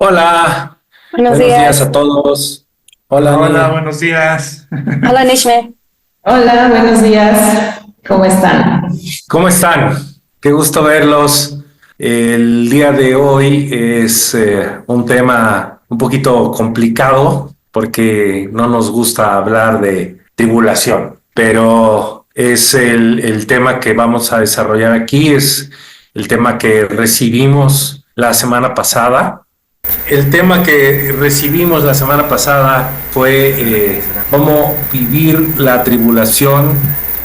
Hola, Buenos buenos días días. a todos. Hola, Hola, Ani. buenos días. Hola, Nishme. Hola, buenos días. ¿Cómo están? ¿Cómo están? Qué gusto verlos. El día de hoy es un tema un poquito complicado porque no nos gusta hablar de tribulación, pero es el tema que vamos a desarrollar aquí, es el tema que recibimos la semana pasada. El tema que recibimos la semana pasada fue cómo vivir la tribulación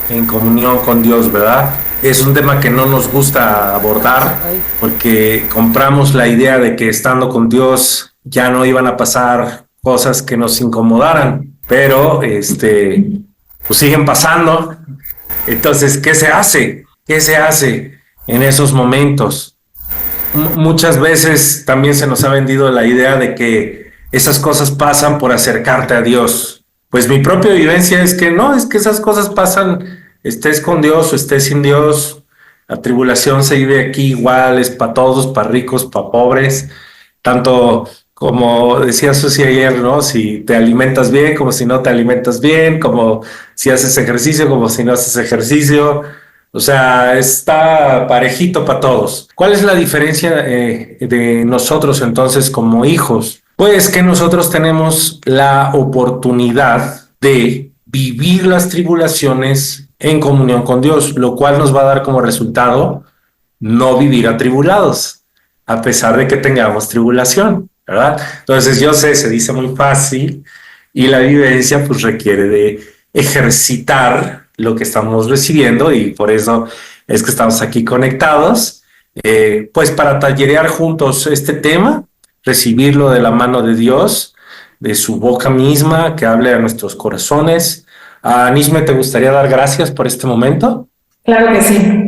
en comunión con Dios, ¿verdad? Es un tema que no nos gusta abordar porque compramos la idea de que estando con Dios ya no iban a pasar cosas que nos incomodaran, pero pues siguen pasando. Entonces, ¿qué se hace? ¿Qué se hace en esos momentos? Muchas veces también se nos ha vendido la idea de que esas cosas pasan por acercarte a Dios. Pues mi propia vivencia es que no, es que esas cosas pasan, estés con Dios o estés sin Dios. La tribulación se vive aquí igual, es para todos, para ricos, para pobres, tanto como decía Susi ayer, ¿no? Si te alimentas bien, como si no te alimentas bien, como si haces ejercicio, como si no haces ejercicio. O sea, está parejito para todos. ¿Cuál es la diferencia de nosotros entonces como hijos? Pues que nosotros tenemos la oportunidad de vivir las tribulaciones en comunión con Dios, lo cual nos va a dar como resultado no vivir atribulados, a pesar de que tengamos tribulación, ¿verdad? Entonces yo sé, se dice muy fácil y la vivencia pues requiere de ejercitar lo que estamos recibiendo y por eso es que estamos aquí conectados, pues para tallerear juntos este tema, recibirlo de la mano de Dios, de su boca misma, que hable a nuestros corazones. Nisme, ¿te gustaría dar gracias por este momento? Claro que sí.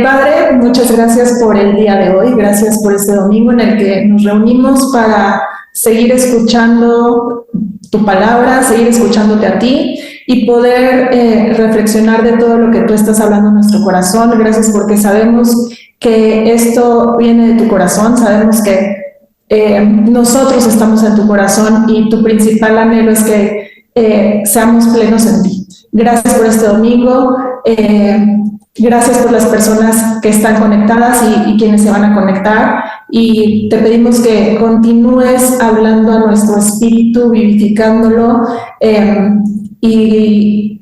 Padre, muchas gracias por el día de hoy, gracias por este domingo en el que nos reunimos para seguir escuchando tu palabra, seguir escuchándote a ti y poder reflexionar de todo lo que tú estás hablando en nuestro corazón. Gracias porque sabemos que esto viene de tu corazón, sabemos que nosotros estamos en tu corazón y tu principal anhelo es que seamos plenos en ti. Gracias por este domingo. Gracias por las personas que están conectadas y quienes se van a conectar. Y te pedimos que continúes hablando a nuestro espíritu, vivificándolo. Y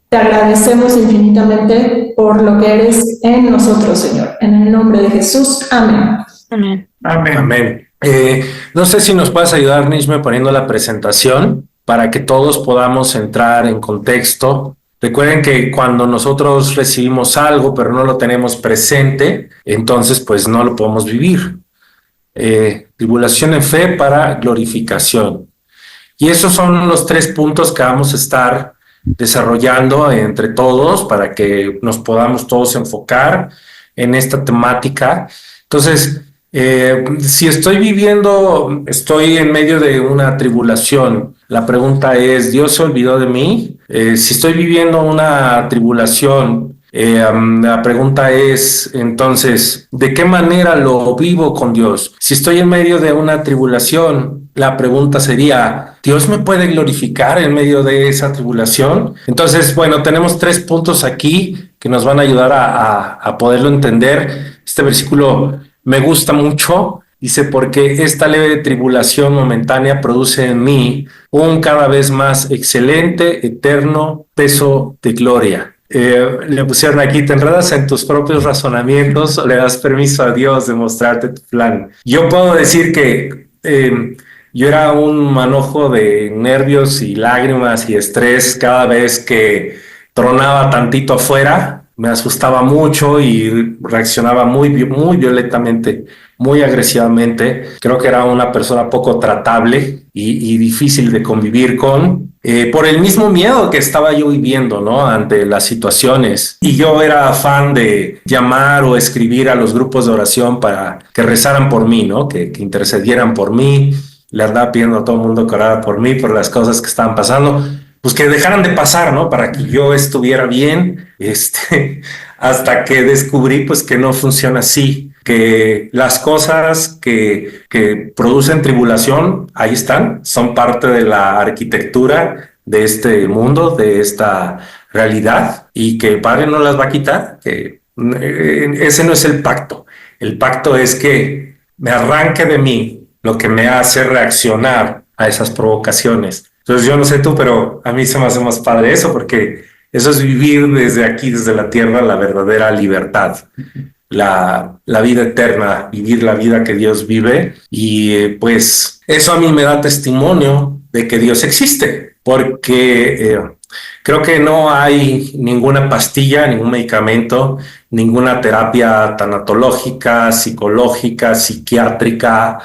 te agradecemos infinitamente por lo que eres en nosotros, Señor. En el nombre de Jesús. Amén. Amén. Amén. Amén. No sé si nos puedes ayudar, Nishme, poniendo la presentación para que todos podamos entrar en contexto. Recuerden que cuando nosotros recibimos algo, pero no lo tenemos presente, entonces pues no lo podemos vivir. Tribulación en fe para glorificación. Y esos son los 3 puntos que vamos a estar desarrollando entre todos para que nos podamos todos enfocar en esta temática. Entonces, si estoy en medio de una tribulación, la pregunta es, ¿Dios se olvidó de mí? Si estoy viviendo una tribulación, la pregunta es, entonces, ¿de qué manera lo vivo con Dios? Si estoy en medio de una tribulación, la pregunta sería, ¿Dios me puede glorificar en medio de esa tribulación? Entonces, bueno, tenemos 3 puntos aquí que nos van a ayudar a poderlo entender. Este versículo me gusta mucho. Dice, porque esta leve tribulación momentánea produce en mí un cada vez más excelente, eterno peso de gloria. Le pusieron aquí, te enredas en tus propios razonamientos o le das permiso a Dios de mostrarte tu plan. Yo puedo decir que yo era un manojo de nervios y lágrimas y estrés cada vez que tronaba tantito afuera. Me asustaba mucho y reaccionaba muy violentamente, muy agresivamente. Creo que era una persona poco tratable y difícil de convivir con, por el mismo miedo que estaba yo viviendo, ¿no? Ante las situaciones. Y yo era fan de llamar o escribir a los grupos de oración para que rezaran por mí, ¿no? Que intercedieran por mí. Le andaba pidiendo a todo el mundo que orara por mí, por las cosas que estaban pasando, pues que dejaran de pasar, ¿no? Para que yo estuviera bien, hasta que descubrí pues que no funciona así, que las cosas que producen tribulación, ahí están, son parte de la arquitectura de este mundo, de esta realidad, y que el Padre no las va a quitar, que ese no es el pacto. El pacto es que me arranque de mí lo que me hace reaccionar a esas provocaciones. Entonces yo no sé tú, pero a mí se me hace más padre eso, porque eso es vivir desde aquí, desde la tierra, la verdadera libertad, la vida eterna, vivir la vida que Dios vive. Y pues eso a mí me da testimonio de que Dios existe, porque creo que no hay ninguna pastilla, ningún medicamento, ninguna terapia tanatológica, psicológica, psiquiátrica,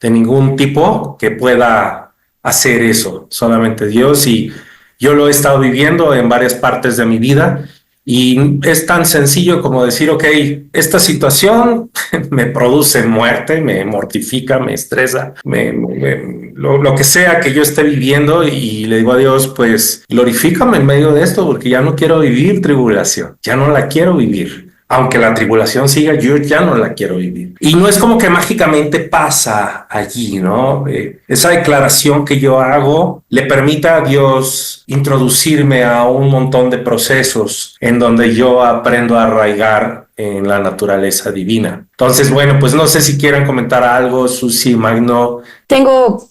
de ningún tipo que pueda hacer eso, solamente Dios. Y yo lo he estado viviendo en varias partes de mi vida, y es tan sencillo como decir, ok, esta situación me produce muerte, me mortifica, me estresa, lo que sea que yo esté viviendo, y le digo a Dios, pues glorifícame en medio de esto, porque ya no quiero vivir tribulación, ya no la quiero vivir. Aunque la tribulación siga, yo ya no la quiero vivir. Y no es como que mágicamente pasa allí, ¿no? Esa declaración que yo hago le permite a Dios introducirme a un montón de procesos en donde yo aprendo a arraigar en la naturaleza divina. Entonces, bueno, pues no sé si quieran comentar algo, Susi, Magno. Tengo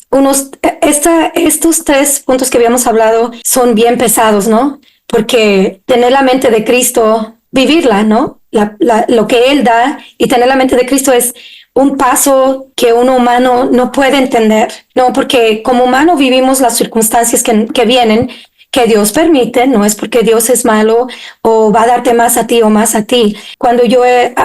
estos 3 puntos que habíamos hablado son bien pesados, ¿no? Porque tener la mente de Cristo, vivirla, ¿no? Lo que Él da, y tener la mente de Cristo es un paso que un humano no puede entender, ¿no? Porque como humano vivimos las circunstancias que vienen, que Dios permite, no es porque Dios es malo o va a darte más a ti o más a ti. Cuando yo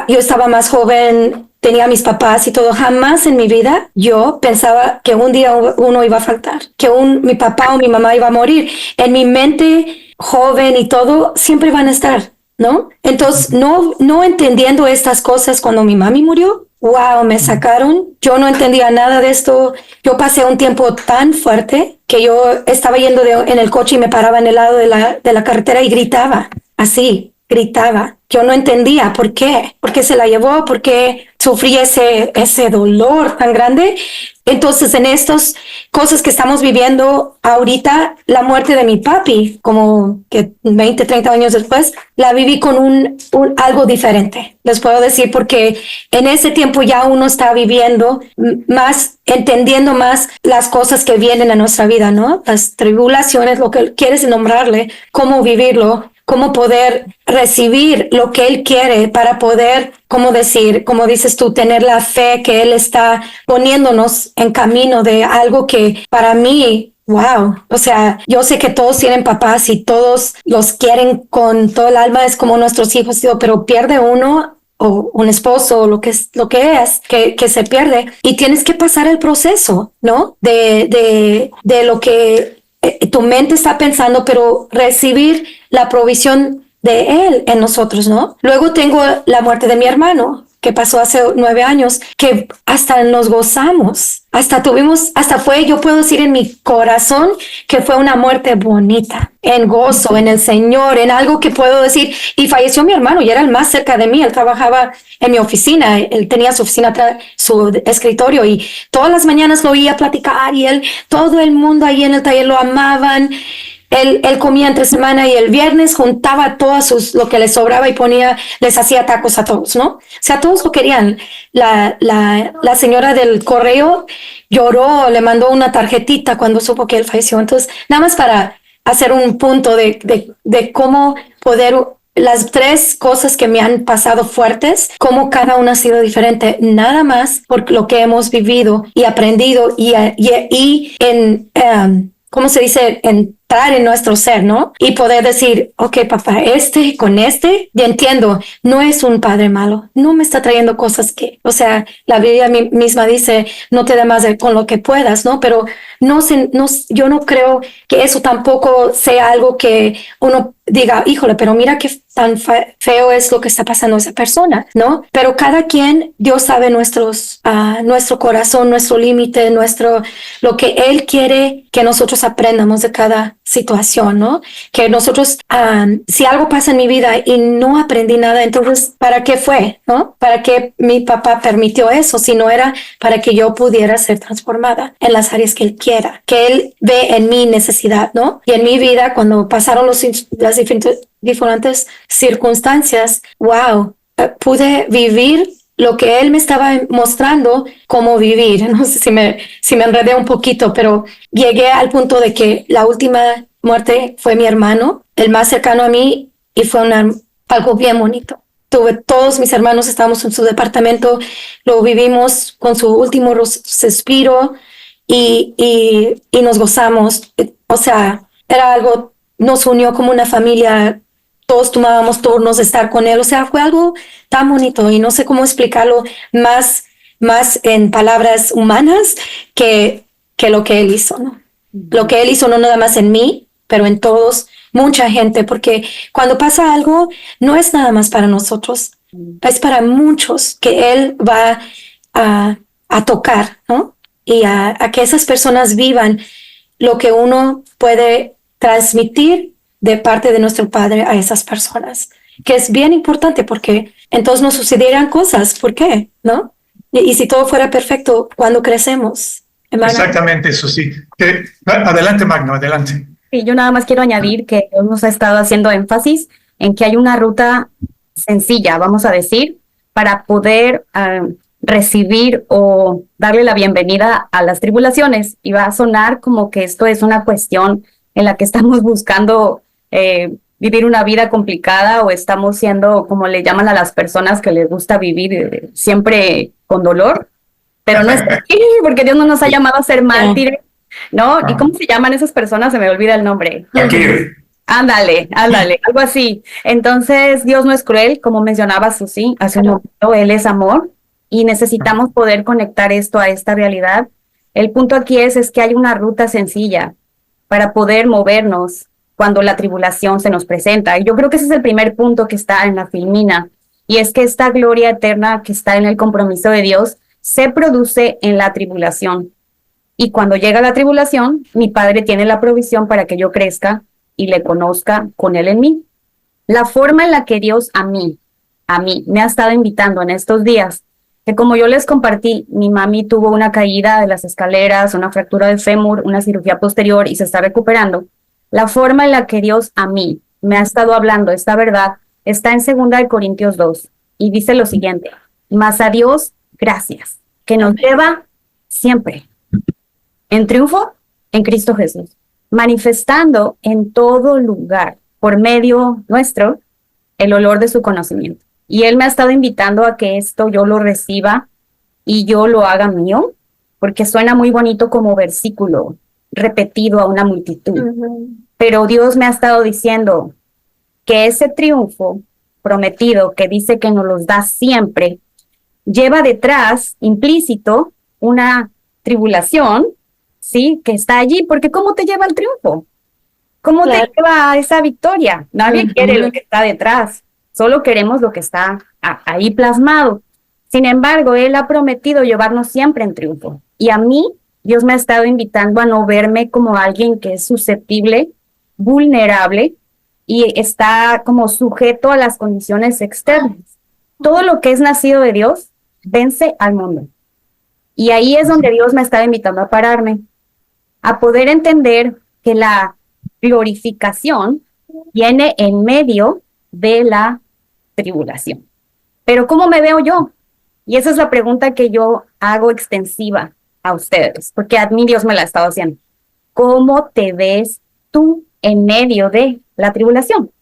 estaba más joven, tenía a mis papás y todo, jamás en mi vida yo pensaba que un día uno iba a faltar, que mi papá o mi mamá iba a morir. En mi mente joven y todo, siempre van a estar, ¿no? Entonces, no entendiendo estas cosas, cuando mi mami murió, wow, me sacaron. Yo no entendía nada de esto. Yo pasé un tiempo tan fuerte que yo estaba yendo en el coche y me paraba en el lado de la carretera y gritaba, así, gritaba. Yo no entendía por qué se la llevó, por qué sufrí ese dolor tan grande. Entonces, en estas cosas que estamos viviendo ahorita, la muerte de mi papi, como que 20, 30 años después, la viví con algo diferente. Les puedo decir, porque en ese tiempo ya uno está viviendo más, entendiendo más las cosas que vienen a nuestra vida, ¿no? Las tribulaciones, lo que quieres nombrarle, cómo vivirlo, cómo poder recibir lo que Él quiere para poder, como dices tú, tener la fe que Él está poniéndonos en camino de algo que para mí, wow, o sea, yo sé que todos tienen papás y todos los quieren con todo el alma, es como nuestros hijos, pero pierde uno, o un esposo, o lo que es, que se pierde, y tienes que pasar el proceso, ¿no? De lo que tu mente está pensando, pero recibir la provisión de Él en nosotros, ¿no? Luego tengo la muerte de mi hermano, que pasó hace 9 años, que hasta nos gozamos, hasta fue, yo puedo decir en mi corazón, que fue una muerte bonita, en gozo, en el Señor, en algo que puedo decir. Y falleció mi hermano y era el más cerca de mí. Él trabajaba en mi oficina, él tenía su oficina atrás, su escritorio, y todas las mañanas lo oía platicar, y todo el mundo ahí en el taller lo amaban. Él comía entre semana, y el viernes juntaba lo que les sobraba y les hacía tacos a todos, ¿no? O sea, todos lo querían. La señora del correo lloró, le mandó una tarjetita cuando supo que él falleció. Entonces, nada más para hacer un punto de cómo poder, las 3 cosas que me han pasado fuertes, cómo cada una ha sido diferente, nada más por lo que hemos vivido y aprendido, y en ¿cómo se dice? Entrar en nuestro ser, ¿no? Y poder decir, ok, papá, ya entiendo, no es un padre malo, no me está trayendo cosas o sea, la Biblia misma dice, no te dé más con lo que puedas, ¿no? Pero yo no creo que eso tampoco sea algo que uno diga, híjole, pero mira qué tan feo es lo que está pasando a esa persona, ¿no? Pero cada quien, Dios sabe nuestro corazón, nuestro límite, lo que Él quiere que nosotros aprendamos de cada situación, ¿no? Que nosotros, si algo pasa en mi vida y no aprendí nada, entonces, ¿para qué fue? ¿No? ¿Para qué mi papá permitió eso? Si no era para que yo pudiera ser transformada en las áreas que él quiera, que él ve en mi necesidad, ¿no? Y en mi vida, cuando pasaron las diferentes circunstancias, wow, pude vivir lo que él me estaba mostrando cómo vivir. No sé si me enredé un poquito, pero llegué al punto de que la última muerte fue mi hermano, el más cercano a mí, y fue algo bien bonito. Todos mis hermanos estábamos en su departamento, lo vivimos con su último suspiro y nos gozamos. O sea, era algo, nos unió como una familia. Todos tomábamos turnos de estar con él, o sea, fue algo tan bonito y no sé cómo explicarlo más en palabras humanas que lo que él hizo, ¿no? Lo que él hizo no nada más en mí, pero en todos, mucha gente, porque cuando pasa algo no es nada más para nosotros, es para muchos que él va a tocar, ¿no? Y a que esas personas vivan lo que uno puede transmitir de parte de nuestro Padre a esas personas, que es bien importante porque entonces nos sucederán cosas. ¿Por qué? ¿No? Y si todo fuera perfecto, ¿cuándo crecemos? Hermana. Exactamente, eso sí. Adelante, Magno, adelante. Sí, yo nada más quiero añadir que Dios nos ha estado haciendo énfasis en que hay una ruta sencilla, vamos a decir, para poder recibir o darle la bienvenida a las tribulaciones. Y va a sonar como que esto es una cuestión en la que estamos buscando vivir una vida complicada o estamos siendo, como le llaman a las personas que les gusta vivir siempre con dolor, pero no es así, porque Dios no nos ha llamado a ser mártires, ¿no? ¿Y cómo se llaman esas personas? Se me olvida el nombre. Ándale, algo así. Entonces, Dios no es cruel, como mencionaba Susi hace un momento, Él es amor y necesitamos poder conectar esto a esta realidad. El punto aquí es que hay una ruta sencilla para poder movernos cuando la tribulación se nos presenta. Y yo creo que ese es el primer punto que está en la filmina, y es que esta gloria eterna que está en el compromiso de Dios se produce en la tribulación. Y cuando llega la tribulación, mi Padre tiene la provisión para que yo crezca y le conozca con Él en mí. La forma en la que Dios a mí me ha estado invitando en estos días, que como yo les compartí, mi mami tuvo una caída de las escaleras, una fractura de fémur, una cirugía posterior y se está recuperando. La forma en la que Dios a mí me ha estado hablando esta verdad está en 2 Corintios 2 y dice lo siguiente: mas a Dios gracias, que nos lleva siempre en triunfo en Cristo Jesús, manifestando en todo lugar por medio nuestro el olor de su conocimiento. Y Él me ha estado invitando a que esto yo lo reciba y yo lo haga mío, porque suena muy bonito como versículo repetido a una multitud. Pero Dios me ha estado diciendo que ese triunfo prometido que dice que nos los da siempre, lleva detrás implícito una tribulación, ¿sí? Que está allí, porque ¿cómo te lleva al triunfo? ¿Cómo te lleva a esa victoria? Nadie quiere lo que está detrás, solo queremos lo que está ahí plasmado. Sin embargo, Él ha prometido llevarnos siempre en triunfo. Y a mí, Dios me ha estado invitando a no verme como alguien que es susceptible, vulnerable y está como sujeto a las condiciones externas. Todo lo que es nacido de Dios vence al mundo. Y ahí es donde Dios me estaba invitando a pararme, a poder entender que la glorificación viene en medio de la tribulación. Pero ¿cómo me veo yo? Y esa es la pregunta que yo hago extensiva a ustedes, porque a mí Dios me la ha estado haciendo. ¿Cómo te ves tú en medio de la tribulación?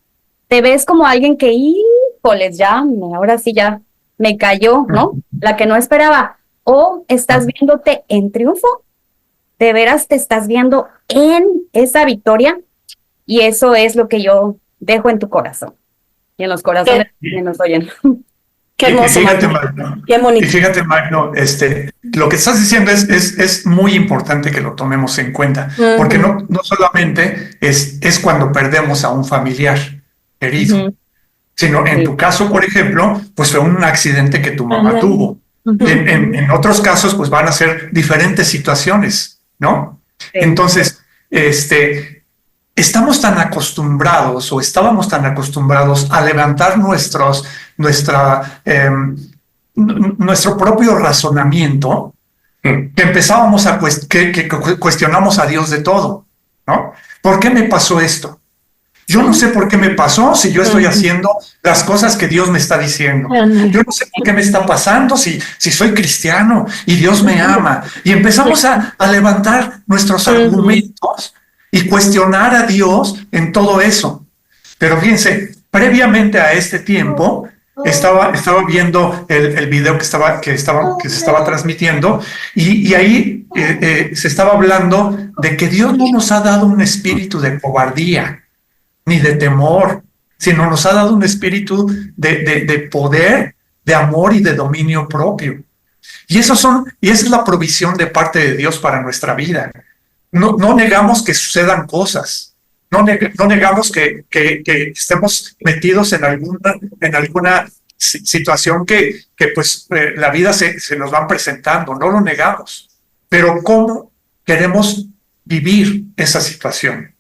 ¿Te ves como alguien que, híjoles, ahora sí ya me cayó, ¿no? La que no esperaba. ¿O estás viéndote en triunfo? ¿De veras te estás viendo en esa victoria? Y eso es lo que yo dejo en tu corazón. Y en los corazones que nos oyen. Qué hermoso, Magno. Qué bonito. Y fíjate, Magno, lo que estás diciendo es muy importante que lo tomemos en cuenta, porque no solamente es cuando perdemos a un familiar querido, sino en tu caso, por ejemplo, pues fue un accidente que tu mamá tuvo. En otros casos, pues van a ser diferentes situaciones, ¿no? Entonces, estamos tan acostumbrados o estábamos tan acostumbrados a levantar nuestro propio razonamiento, que empezábamos a que cuestionamos a Dios de todo, ¿no? ¿Por qué me pasó esto? Yo no sé por qué me pasó si yo estoy haciendo las cosas que Dios me está diciendo. Yo no sé por qué me está pasando si soy cristiano y Dios me ama. Y empezamos a levantar nuestros argumentos y cuestionar a Dios en todo eso. Pero fíjense, previamente a este tiempo, estaba viendo el video que se estaba transmitiendo y ahí se estaba hablando de que Dios no nos ha dado un espíritu de cobardía ni de temor, sino nos ha dado un espíritu de poder, de amor y de dominio propio. Y esa es la provisión de parte de Dios para nuestra vida. No negamos que sucedan cosas. No negamos que estemos metidos en alguna situación que pues la vida se nos va presentando. No lo negamos. Pero ¿cómo queremos vivir esa situación?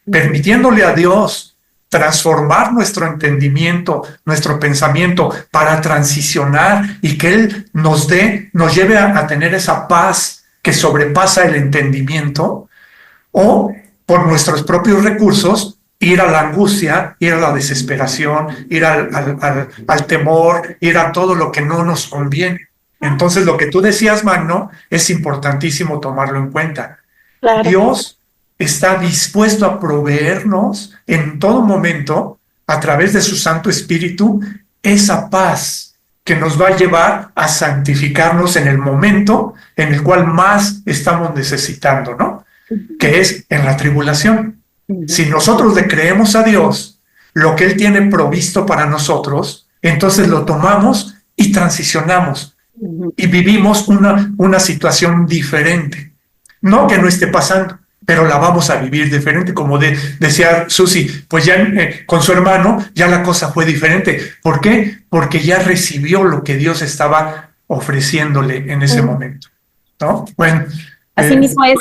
Permitiéndole a Dios transformar nuestro entendimiento, nuestro pensamiento para transicionar y que Él nos lleve a tener esa paz que sobrepasa el entendimiento, o por nuestros propios recursos ir a la angustia, ir a la desesperación, ir al temor, ir a todo lo que no nos conviene. Entonces, lo que tú decías, Magno, es importantísimo tomarlo en cuenta. Claro. Dios está dispuesto a proveernos en todo momento, a través de su Santo Espíritu, esa paz que nos va a llevar a santificarnos en el momento en el cual más estamos necesitando, ¿no? Que es en la tribulación. Si nosotros le creemos a Dios lo que Él tiene provisto para nosotros, entonces lo tomamos y transicionamos y vivimos una situación diferente. No que no esté pasando, pero la vamos a vivir diferente. Como decía Susi, pues ya con su hermano ya la cosa fue diferente. ¿Por qué? Porque ya recibió lo que Dios estaba ofreciéndole en ese momento, ¿no? Bueno. Así mismo es.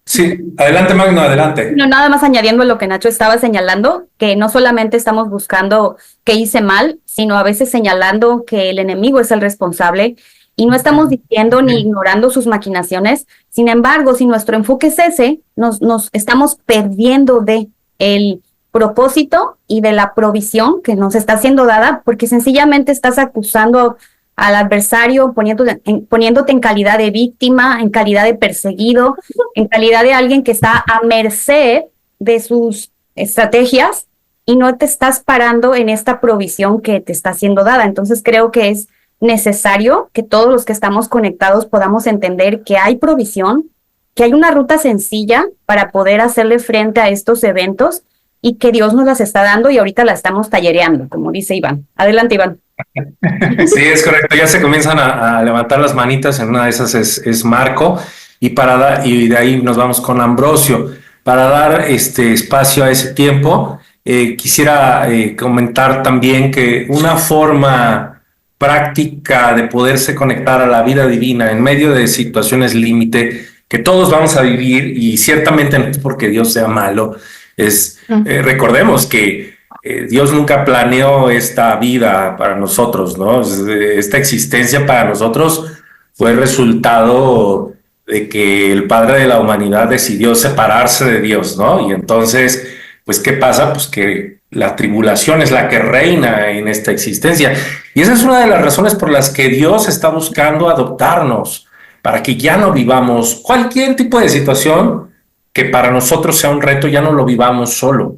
Sí, adelante, Magno, adelante. No, nada más añadiendo lo que Nacho estaba señalando, que no solamente estamos buscando qué hice mal, sino a veces señalando que el enemigo es el responsable. Y no estamos diciendo ni ignorando sus maquinaciones. Sin embargo, si nuestro enfoque es ese, nos estamos perdiendo de el propósito y de la provisión que nos está siendo dada, porque sencillamente estás acusando al adversario, poniéndote en calidad de víctima, en calidad de perseguido, en calidad de alguien que está a merced de sus estrategias, y no te estás parando en esta provisión que te está siendo dada. Entonces creo que es necesario que todos los que estamos conectados podamos entender que hay provisión, que hay una ruta sencilla para poder hacerle frente a estos eventos y que Dios nos las está dando y ahorita la estamos tallereando, como dice Iván. Adelante, Iván. Sí, es correcto. Ya se comienzan a levantar las manitas. En una de esas es Marco y de ahí nos vamos con Ambrosio. Para dar espacio a ese tiempo, quisiera comentar también que una forma práctica de poderse conectar a la vida divina en medio de situaciones límite que todos vamos a vivir, y ciertamente no es porque Dios sea malo, recordemos que Dios nunca planeó esta vida para nosotros, ¿no? Esta existencia para nosotros fue el resultado de que el Padre de la humanidad decidió separarse de Dios, ¿no? Y entonces, pues, ¿qué pasa? Pues que la tribulación es la que reina en esta existencia. Y esa es una de las razones por las que Dios está buscando adoptarnos, para que ya no vivamos cualquier tipo de situación que para nosotros sea un reto, ya no lo vivamos solo.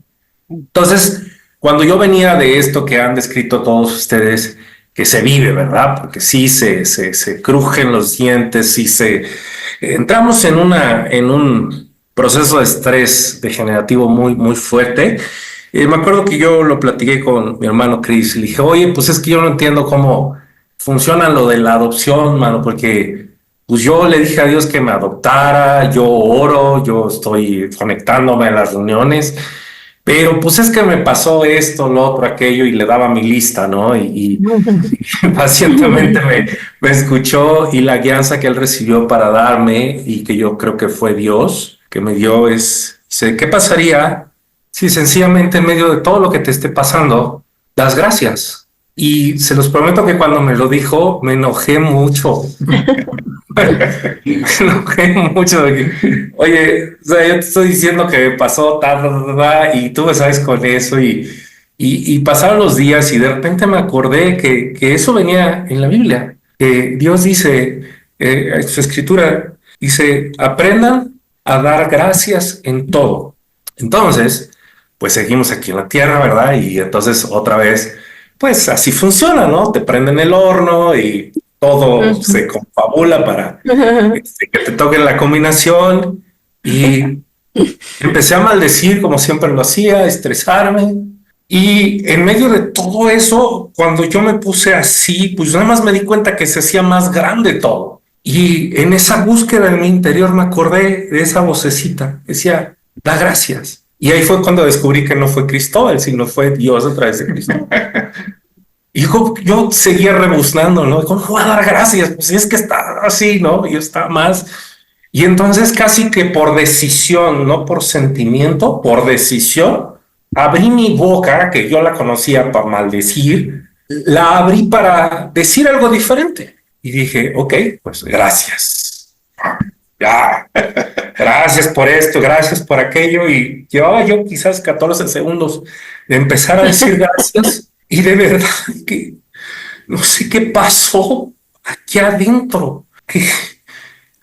Entonces, cuando yo venía de esto que han descrito todos ustedes, que se vive, ¿verdad? Porque sí se crujen los dientes, sí entramos en un proceso de estrés degenerativo muy, muy fuerte. Me acuerdo que yo lo platiqué con mi hermano Chris y le dije, oye, pues es que yo no entiendo cómo funciona lo de la adopción, mano, porque pues yo le dije a Dios que me adoptara, yo oro, yo estoy conectándome a las reuniones, pero pues es que me pasó esto, lo otro, aquello, y le daba mi lista, ¿no? Y pacientemente me escuchó, y la guianza que él recibió para darme, y que yo creo que fue Dios que me dio, es Dice, ¿qué pasaría si sencillamente en medio de todo lo que te esté pasando, das gracias? Y se los prometo que cuando me lo dijo, me enojé mucho. Me enojé mucho de que, oye, o sea, yo te estoy diciendo que pasó y tú me sabes con eso y pasaron los días y de repente me acordé que eso venía en la Biblia, que Dios dice, en su escritura, dice, aprendan a dar gracias en todo. Entonces, pues seguimos aquí en la tierra, ¿verdad? Y entonces otra vez, pues así funciona, ¿no? Te prenden el horno y todo se confabula para que te toquen la combinación y empecé a maldecir como siempre lo hacía, a estresarme y en medio de todo eso, cuando yo me puse así, pues nada más me di cuenta que se hacía más grande todo y en esa búsqueda en mi interior me acordé de esa vocecita, decía, da gracias. Y ahí fue cuando descubrí que no fue Cristóbal, sino fue Dios a través de Cristóbal. Y yo seguía rebuznando, ¿no? ¿Cómo voy a dar gracias? Pues si es que está así, ¿no? Y está más. Y entonces casi que por decisión, no por sentimiento, por decisión, abrí mi boca, que yo la conocía para maldecir, la abrí para decir algo diferente. Y dije, ok, pues gracias. Ya, gracias por esto, gracias por aquello. Y llevaba yo quizás 14 segundos de empezar a decir gracias. Y de verdad que no sé qué pasó aquí adentro, que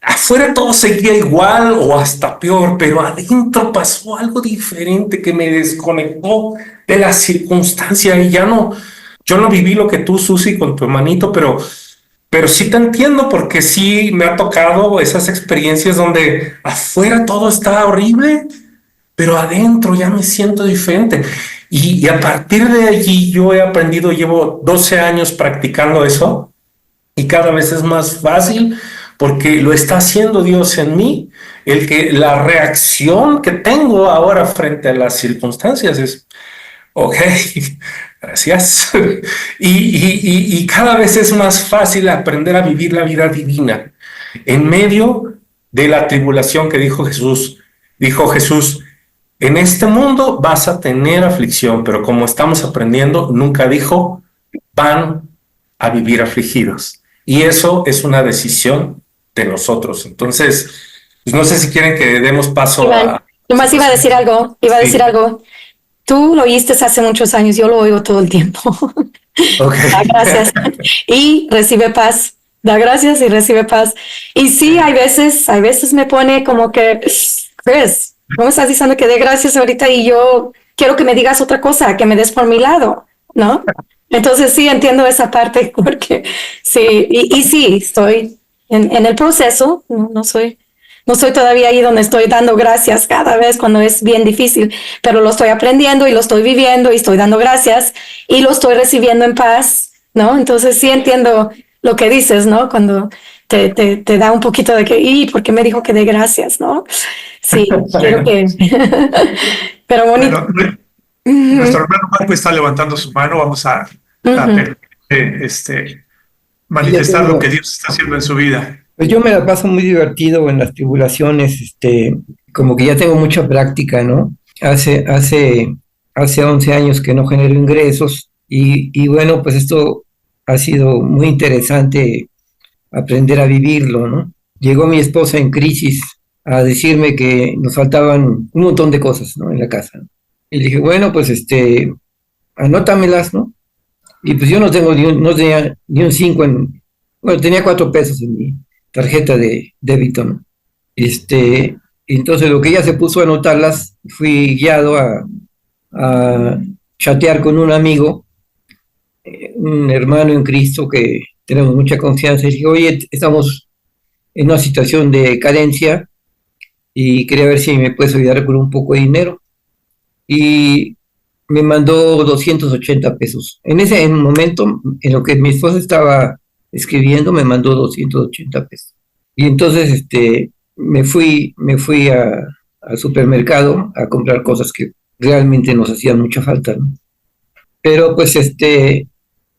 afuera todo seguía igual o hasta peor, pero adentro pasó algo diferente que me desconectó de la circunstancia y ya no, yo no viví lo que tú, Susi, con tu hermanito, pero sí te entiendo porque sí me ha tocado esas experiencias donde afuera todo está horrible, pero adentro ya me siento diferente. Y a partir de allí yo he aprendido, llevo 12 años practicando eso y cada vez es más fácil porque lo está haciendo Dios en mí. El que la reacción que tengo ahora frente a las circunstancias es, ok, gracias. Y cada vez es más fácil aprender a vivir la vida divina en medio de la tribulación que dijo Jesús. Dijo Jesús, en este mundo vas a tener aflicción, pero como estamos aprendiendo, nunca dijo, van a vivir afligidos. Y eso es una decisión de nosotros. Entonces, pues no sé si quieren que demos paso Iván, nomás iba a decir algo, Tú lo oíste hace muchos años, yo lo oigo todo el tiempo. Okay. Da gracias y recibe paz. Da gracias y recibe paz. Y sí, hay veces me pone como que, Chris, ¿cómo estás diciendo que dé gracias ahorita y yo quiero que me digas otra cosa, que me des por mi lado, ¿no? Entonces sí, entiendo esa parte porque sí, y sí, estoy en el proceso, no soy todavía ahí donde estoy dando gracias cada vez cuando es bien difícil, pero lo estoy aprendiendo y lo estoy viviendo y estoy dando gracias y lo estoy recibiendo en paz, ¿no? Entonces sí entiendo lo que dices, ¿no? Cuando te da un poquito de que, ¿y por qué me dijo que dé gracias, no? Sí, quiero que... Pero bonito. Bueno, nuestro hermano Marco está levantando su mano, vamos a manifestar lo que Dios está haciendo en su vida. Pues yo me la paso muy divertido en las tribulaciones, como que ya tengo mucha práctica, ¿no? Hace 11 años que no genero ingresos y bueno, pues esto ha sido muy interesante aprender a vivirlo, ¿no? Llegó mi esposa en crisis a decirme que nos faltaban un montón de cosas, ¿no? En la casa, ¿no? Y le dije, bueno, pues anótamelas, ¿no? Y pues yo no tenía ni un 5 tenía 4 pesos en mi tarjeta de débito, ¿no? Entonces lo que ella se puso a anotarlas, fui guiado a chatear con un amigo, un hermano en Cristo que tenemos mucha confianza, y dije, oye, estamos en una situación de carencia y quería ver si me puedes ayudar con un poco de dinero. Y me mandó 280 pesos. En ese momento, en lo que mi esposa estaba escribiendo, me mandó 280 pesos. Y entonces me fui al supermercado a comprar cosas que realmente nos hacían mucha falta, ¿no? Pero pues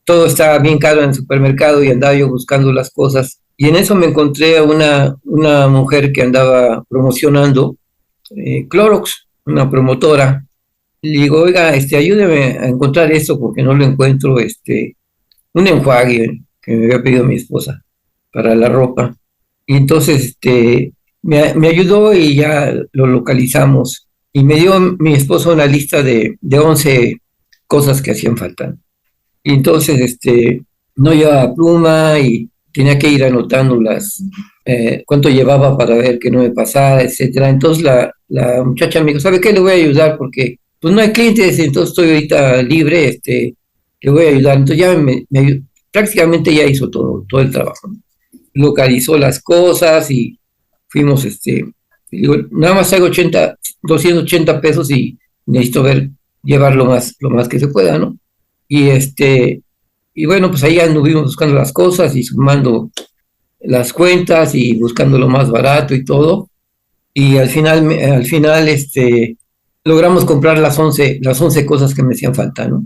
todo estaba bien caro en el supermercado y andaba yo buscando las cosas. Y en eso me encontré a una mujer que andaba promocionando Clorox, una promotora. Le digo, oiga, ayúdeme a encontrar esto porque no lo encuentro, un enjuague que me había pedido mi esposa para la ropa. Y entonces, me ayudó y ya lo localizamos. Y me dio mi esposa una lista de 11 cosas que hacían falta. Y entonces, no llevaba pluma y tenía que ir anotando cuánto llevaba para ver que no me pasara, etcétera. Entonces la muchacha me dijo, ¿sabe qué? Le voy a ayudar porque pues no hay clientes, entonces estoy ahorita libre, le voy a ayudar. Entonces ya me ayudó, prácticamente ya hizo todo el trabajo, ¿no? Localizó las cosas y fuimos, digo, nada más traigo 280 pesos y necesito llevar lo más que se pueda, ¿no? Y bueno, pues ahí anduvimos buscando las cosas y sumando las cuentas y buscando lo más barato y todo. Y al final logramos comprar las 11 cosas que me hacían falta, ¿no?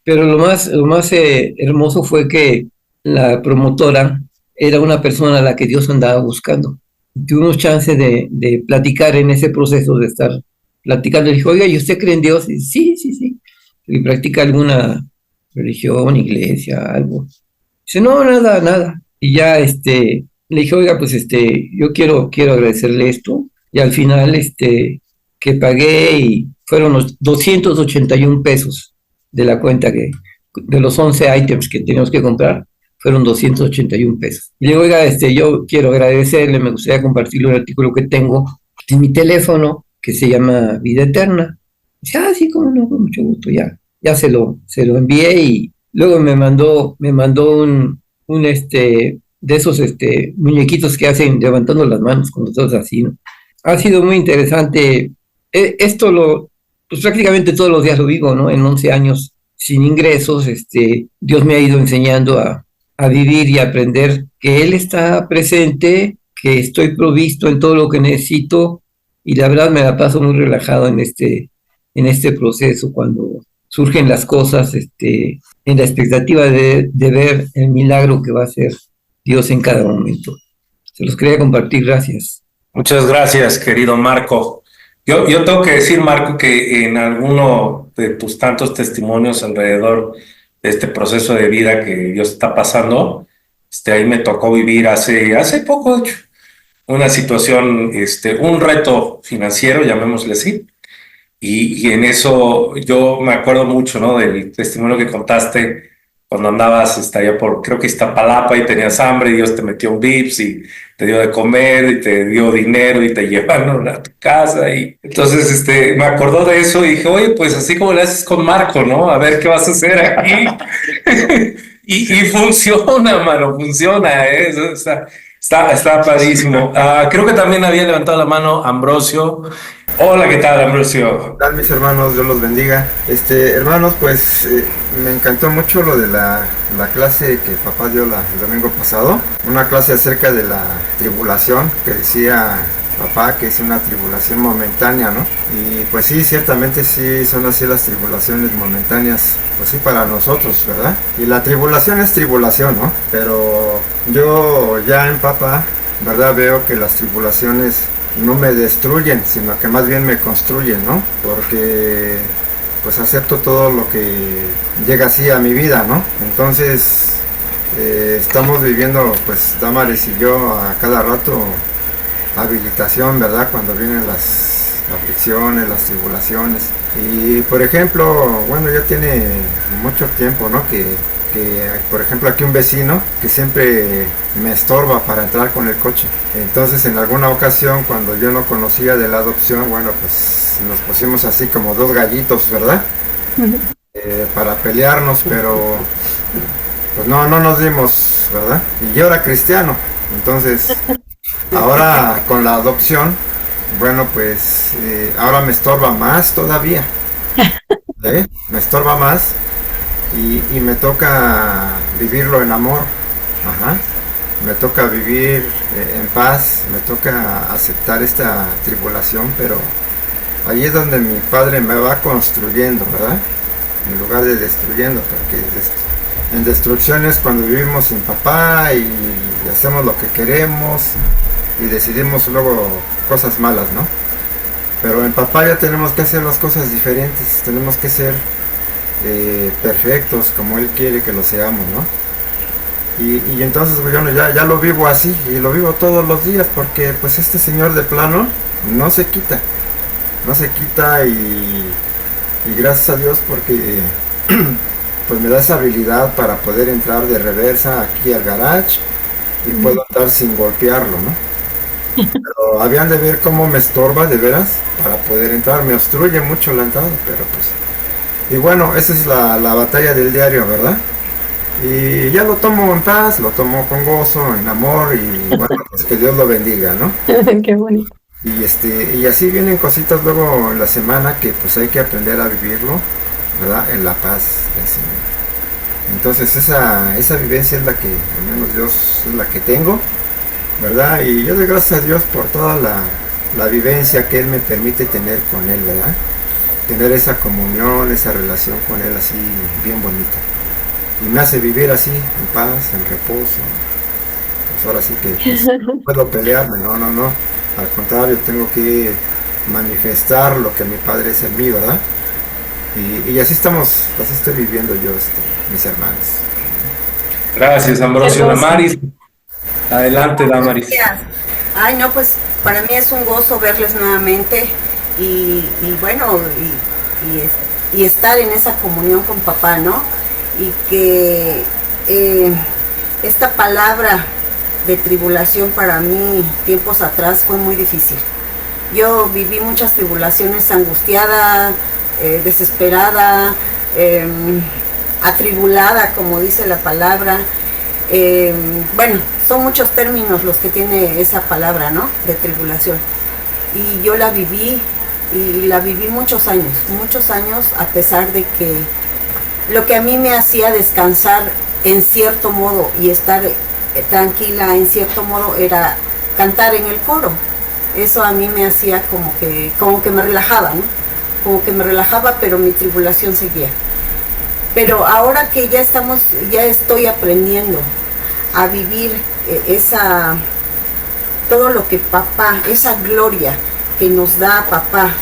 Pero lo más hermoso fue que la promotora era una persona a la que Dios andaba buscando. Tuvimos chance de platicar en ese proceso, de estar platicando. Le dije, oiga, ¿y usted cree en Dios? Y sí. ¿Y practica alguna religión, iglesia, algo? Dice, no, nada. Y ya, le dije, oiga, pues, yo quiero agradecerle esto. Y al final, que pagué y fueron los 281 pesos de la cuenta de los 11 ítems que teníamos que comprar, fueron 281 pesos. Y le digo, oiga, yo quiero agradecerle, me gustaría compartirle un artículo que tengo en mi teléfono que se llama Vida Eterna. Dice, sí, cómo no, con mucho gusto, ya se lo envié y luego me mandó un de esos muñequitos que hacen levantando las manos con los dedos así, ¿no? Ha sido muy interesante. Esto pues prácticamente todos los días lo vivo, ¿no? En 11 años sin ingresos, Dios me ha ido enseñando a vivir y a aprender que Él está presente, que estoy provisto en todo lo que necesito y la verdad me la paso muy relajado en este proceso cuando surgen las cosas, en la expectativa de ver el milagro que va a hacer Dios en cada momento. Se los quería compartir, gracias. Muchas gracias, querido Marco. Yo tengo que decir, Marco, que en alguno de tus tantos testimonios alrededor de este proceso de vida que Dios está pasando, ahí me tocó vivir hace poco, de hecho, una situación, un reto financiero, llamémosle así, y en eso yo me acuerdo mucho, ¿no? Del testimonio que contaste cuando andabas allá creo que Iztapalapa y tenías hambre y Dios te metió un Vips y te dio de comer y te dio dinero y te llevaron a tu casa. Y entonces me acordó de eso y dije, oye, pues así como le haces con Marco, ¿no? A ver qué vas a hacer aquí. y funciona, mano, funciona. Eso está padrísimo. Creo que también había levantado la mano Ambrosio. Hola, ¿qué tal, Ambrosio? ¿Qué tal, mis hermanos? Dios los bendiga. Hermanos, pues me encantó mucho lo de la clase que papá dio el domingo pasado. Una clase acerca de la tribulación, que decía papá que es una tribulación momentánea, ¿no? Y pues sí, ciertamente sí son así las tribulaciones momentáneas, pues sí, para nosotros, ¿verdad? Y la tribulación es tribulación, ¿no? Pero yo ya en papá, ¿verdad? Veo que las tribulaciones no me destruyen, sino que más bien me construyen, ¿no? Porque pues acepto todo lo que llega así a mi vida, ¿no? Entonces estamos viviendo, pues Damaris y yo, a cada rato habilitación, ¿verdad? Cuando vienen las aflicciones, las tribulaciones. Y por ejemplo, bueno, ya tiene mucho tiempo, ¿no? Que por ejemplo aquí un vecino que siempre me estorba para entrar con el coche. Entonces en alguna ocasión cuando yo no conocía de la adopción, bueno, pues nos pusimos así como dos gallitos, ¿verdad? Para pelearnos, pero pues no nos dimos, ¿verdad? Y yo era cristiano, entonces ahora con la adopción, bueno, pues ahora me estorba más todavía, me estorba más. Y me toca vivirlo en amor, me toca vivir en paz, me toca aceptar esta tribulación, pero ahí es donde mi padre me va construyendo, ¿verdad? En lugar de destruyendo, porque en destrucción es cuando vivimos sin papá y hacemos lo que queremos y decidimos luego cosas malas, ¿no? Pero en papá ya tenemos que hacer las cosas diferentes, tenemos que ser perfectos como él quiere que lo seamos, ¿no? Y entonces pues, yo ya lo vivo así, y lo vivo todos los días, porque pues este señor de plano no se quita y gracias a Dios porque pues me da esa habilidad para poder entrar de reversa aquí al garage y puedo entrar sin golpearlo, ¿no? Pero habían de ver cómo me estorba de veras para poder entrar, me obstruye mucho la entrada, pero pues... Y bueno, esa es la batalla del diario, ¿verdad? Y ya lo tomo en paz, lo tomo con gozo, en amor, y bueno, pues que Dios lo bendiga, ¿no? Qué bonito. Y así vienen cositas luego en la semana que pues hay que aprender a vivirlo, ¿verdad? En la paz del Señor. Entonces esa vivencia es la que, al menos Dios, es la que tengo, ¿verdad? Y yo doy gracias a Dios por toda la vivencia que Él me permite tener con Él, ¿verdad? Tener esa comunión, esa relación con Él así bien bonita. Y me hace vivir así, en paz, en reposo. Pues ahora sí que pues, no puedo pelearme, no. Al contrario, tengo que manifestar lo que mi Padre es en mí, ¿verdad? Y así estoy viviendo yo, mis hermanos. Gracias, Ambrosio. Damaris. Adelante, Damaris. Gracias. Ay, no, pues para mí es un gozo verles nuevamente y bueno, y estar en esa comunión con papá, ¿no? Y que esta palabra de tribulación para mí tiempos atrás fue muy difícil. Yo viví muchas tribulaciones, angustiada, desesperada, atribulada, como dice la palabra. Bueno, son muchos términos los que tiene esa palabra, ¿no? De tribulación. Y yo la viví muchos años, a pesar de que lo que a mí me hacía descansar en cierto modo y estar tranquila en cierto modo era cantar en el coro. Eso a mí me hacía como que me relajaba, ¿no? Como que me relajaba, pero mi tribulación seguía. Pero ahora que ya estoy aprendiendo a vivir todo lo que papá, esa gloria que nos da papá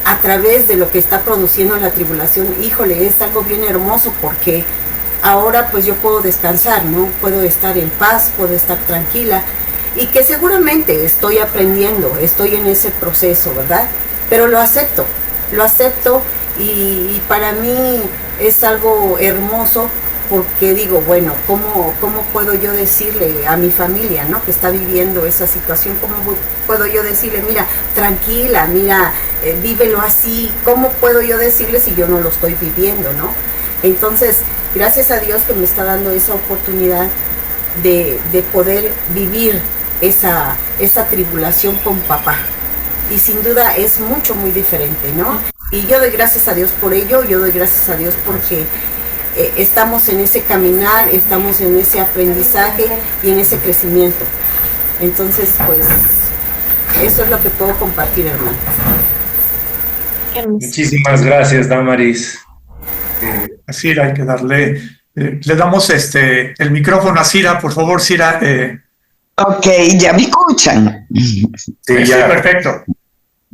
a través de lo que está produciendo la tribulación, híjole, es algo bien hermoso porque ahora pues yo puedo descansar, ¿no? Puedo estar en paz, puedo estar tranquila y que seguramente estoy aprendiendo, estoy en ese proceso, ¿verdad? Pero lo acepto y para mí es algo hermoso porque digo, bueno, ¿cómo puedo yo decirle a mi familia, ¿no? Que está viviendo esa situación? ¿Cómo puedo yo decirle, mira, tranquila, mira, vívelo así? ¿Cómo puedo yo decirle si yo no lo estoy viviendo, ¿no? Entonces, gracias a Dios que me está dando esa oportunidad de poder vivir esa tribulación con papá. Y sin duda es muy diferente, ¿no? Y yo doy gracias a Dios por ello, yo doy gracias a Dios porque estamos en ese caminar, estamos en ese aprendizaje y en ese crecimiento. Entonces, pues, eso es lo que puedo compartir, hermano. Muchísimas gracias, Damaris. Así hay que darle, le damos el micrófono a Cira, por favor, Cira. Ok, ¿ya me escuchan? Sí, ya. Perfecto.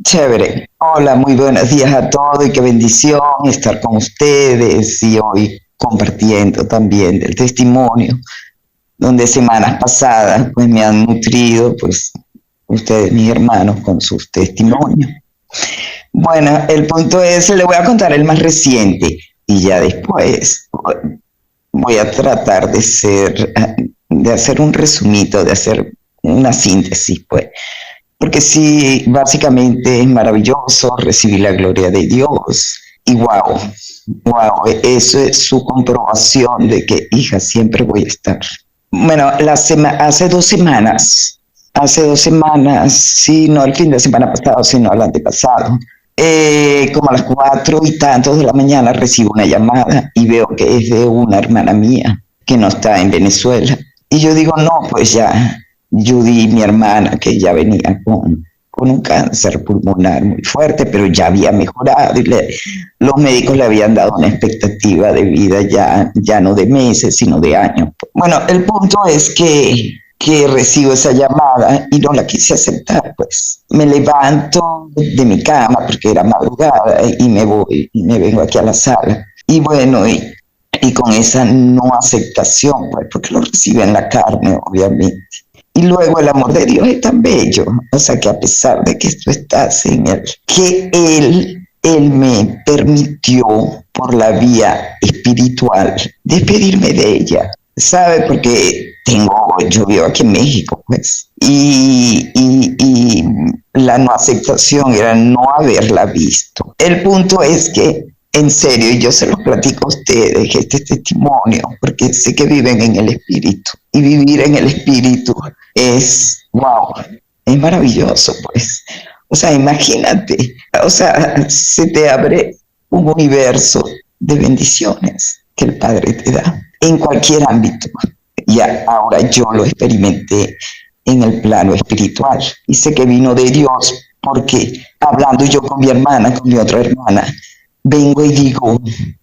Chévere. Hola, muy buenos días a todos y qué bendición estar con ustedes y hoy compartiendo también del testimonio, donde semanas pasadas pues me han nutrido pues ustedes, mis hermanos, con sus testimonios. Bueno, el punto es, le voy a contar el más reciente y ya después voy a tratar de hacer un resumito, de hacer una síntesis, pues. Porque sí, básicamente es maravilloso recibir la gloria de Dios. Y wow, eso es su comprobación de que, hija, siempre voy a estar. Bueno, hace 2 semanas, sí, no el fin de semana pasado, sino el antepasado, como a las 4 y tantos de la mañana recibo una llamada y veo que es de una hermana mía que no está en Venezuela. Y yo digo, no, pues ya, Judy, mi hermana, que ya venía con un cáncer pulmonar muy fuerte, pero ya había mejorado y los médicos le habían dado una expectativa de vida ya no de meses, sino de años. Bueno, el punto es que que recibo esa llamada y no la quise aceptar, pues. Me levanto de mi cama porque era madrugada y me voy y me vengo aquí a la sala. Y bueno, y con esa no aceptación, pues, porque lo recibe en la carne, obviamente. Y luego el amor de Dios es tan bello, o sea, que a pesar de que tú estás en él, que él me permitió por la vía espiritual despedirme de ella, ¿sabe? Porque yo vivo aquí en México, pues, y la no aceptación era no haberla visto. El punto es que, en serio, y yo se los platico a ustedes, este testimonio, porque sé que viven en el espíritu, y vivir en el espíritu es, wow, es maravilloso, pues. O sea, imagínate, o sea, se te abre un universo de bendiciones que el Padre te da en cualquier ámbito. Ya ahora yo lo experimenté en el plano espiritual y sé que vino de Dios porque hablando yo con mi hermana, con mi otra hermana, vengo y digo,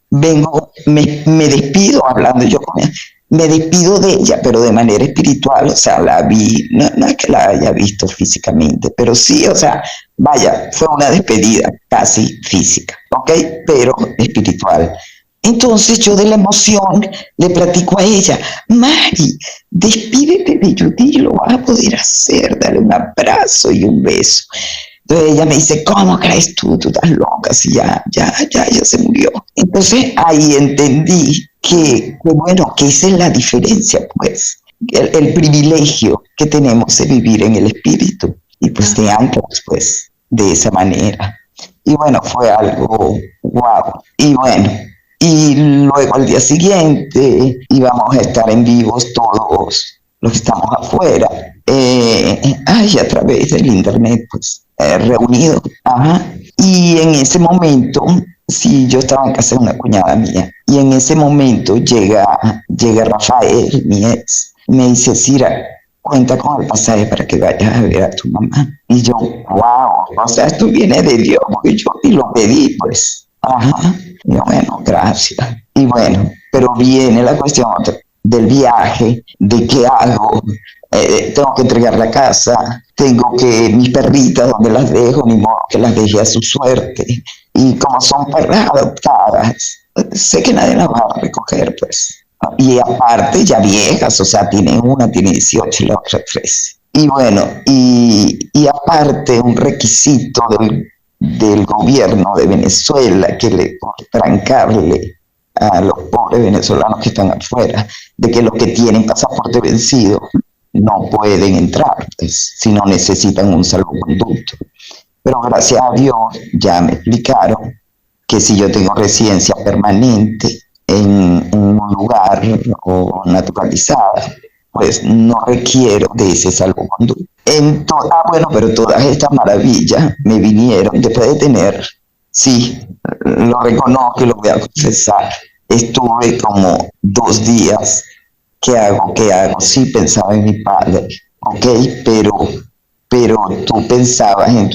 me despido hablando yo con ella, me despido de ella, pero de manera espiritual, o sea, la vi, no es que la haya visto físicamente, pero sí, o sea, vaya, fue una despedida casi física, ¿ok? Pero espiritual. Entonces yo de la emoción le platico a ella, Mari, despídete de Judy, lo vas a poder hacer, dale un abrazo y un beso. Entonces ella me dice, ¿cómo crees tú? Tú estás loca, si ya se murió. Entonces ahí entendí que bueno, que esa es la diferencia, pues, el privilegio que tenemos de vivir en el espíritu y pues te anclas, pues, de esa manera. Y bueno, fue algo wow. Y bueno, y luego al día siguiente íbamos a estar en vivos todos los que estamos afuera, a través del internet, pues, reunidos. Ajá. Y en ese momento, sí, yo estaba en casa de una cuñada mía, y en ese momento llega Rafael, mi ex, me dice, Cira, cuenta con el pasaje para que vayas a ver a tu mamá. Y yo, wow, o sea, esto viene de Dios, porque yo ni lo pedí, pues. Ajá. Y yo, bueno, gracias. Y bueno, pero viene la cuestión del viaje, de qué hago. Tengo que entregar la casa, tengo que, mis perritas, donde las dejo, ni modo que las deje a su suerte. Y como son perras adoptadas, sé que nadie las va a recoger, pues. Y aparte, ya viejas, o sea, una tiene 18 y la otra 13. Y bueno, y aparte, un requisito del gobierno de Venezuela que por trancarle a los pobres venezolanos que están afuera, de que los que tienen pasaporte vencido no pueden entrar, pues, si no necesitan un salvoconducto. Pero gracias a Dios ya me explicaron que si yo tengo residencia permanente en un lugar o naturalizada, pues no requiero de ese salvoconducto. Bueno, pero todas estas maravillas me vinieron después de tener, sí, lo reconozco y lo voy a confesar, estuve como 2 días. ¿Qué hago? Sí, pensaba en mi padre, ¿ok? Pero yo pensaba en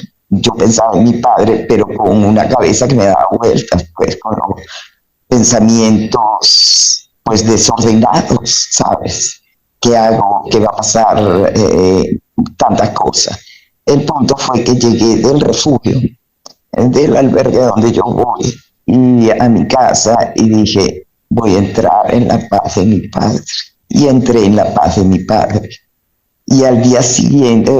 mi padre, pero con una cabeza que me daba vueltas, pues, con los pensamientos, pues, desordenados, ¿sabes? ¿Qué hago? ¿Qué va a pasar? Tantas cosas. El punto fue que llegué del refugio, del albergue donde yo voy, y a mi casa, y dije, voy a entrar en la paz de mi padre. Y entré en la paz de mi padre. Y al día siguiente,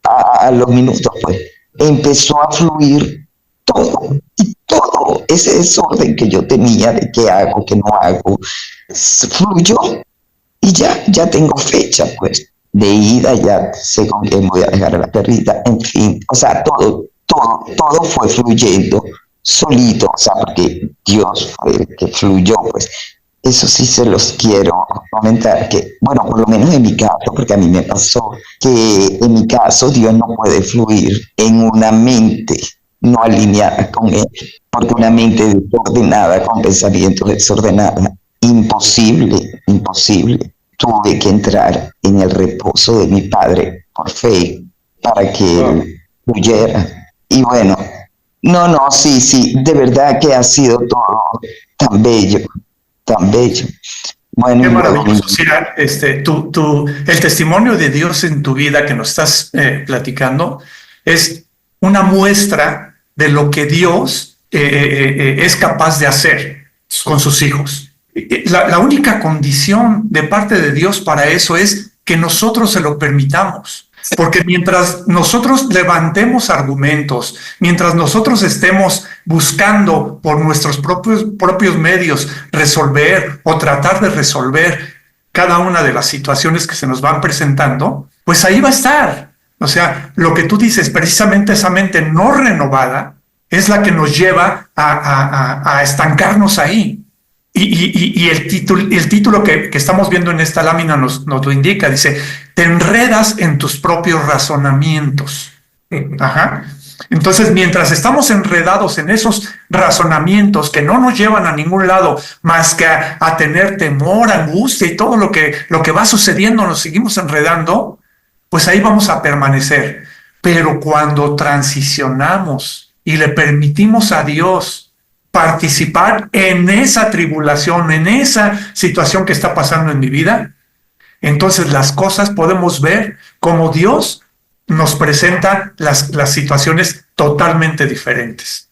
a los minutos, pues, empezó a fluir todo. Y todo ese desorden que yo tenía de qué hago, qué no hago, fluyó. Y ya tengo fecha, pues, de ida, ya sé con quién voy a dejar a la perrita, en fin. O sea, todo fue fluyendo solito, o sea, porque Dios fue el que fluyó, pues. Eso sí se los quiero comentar, que, bueno, por lo menos en mi caso, porque a mí me pasó, que en mi caso Dios no puede fluir en una mente no alineada con Él, porque una mente desordenada, con pensamientos desordenados, imposible. Tuve que entrar en el reposo de mi Padre por fe, para que Él fluyera. Y bueno, sí, de verdad que ha sido todo tan bello. Bueno, Qué maravilloso, Cira. El testimonio de Dios en tu vida que nos estás platicando es una muestra de lo que Dios es capaz de hacer con sus hijos. La única condición de parte de Dios para eso es que nosotros se lo permitamos. Porque mientras nosotros levantemos argumentos, mientras nosotros estemos buscando por nuestros propios medios resolver o tratar de resolver cada una de las situaciones que se nos van presentando, pues ahí va a estar. O sea, lo que tú dices, precisamente esa mente no renovada es la que nos lleva a estancarnos ahí. Y el título que estamos viendo en esta lámina nos lo indica, dice, te enredas en tus propios razonamientos. Ajá. Entonces, mientras estamos enredados en esos razonamientos que no nos llevan a ningún lado más que a tener temor, angustia y todo lo que va sucediendo, nos seguimos enredando, pues ahí vamos a permanecer. Pero cuando transicionamos y le permitimos a Dios participar en esa tribulación, en esa situación que está pasando en mi vida, entonces las cosas podemos ver como Dios nos presenta las situaciones totalmente diferentes.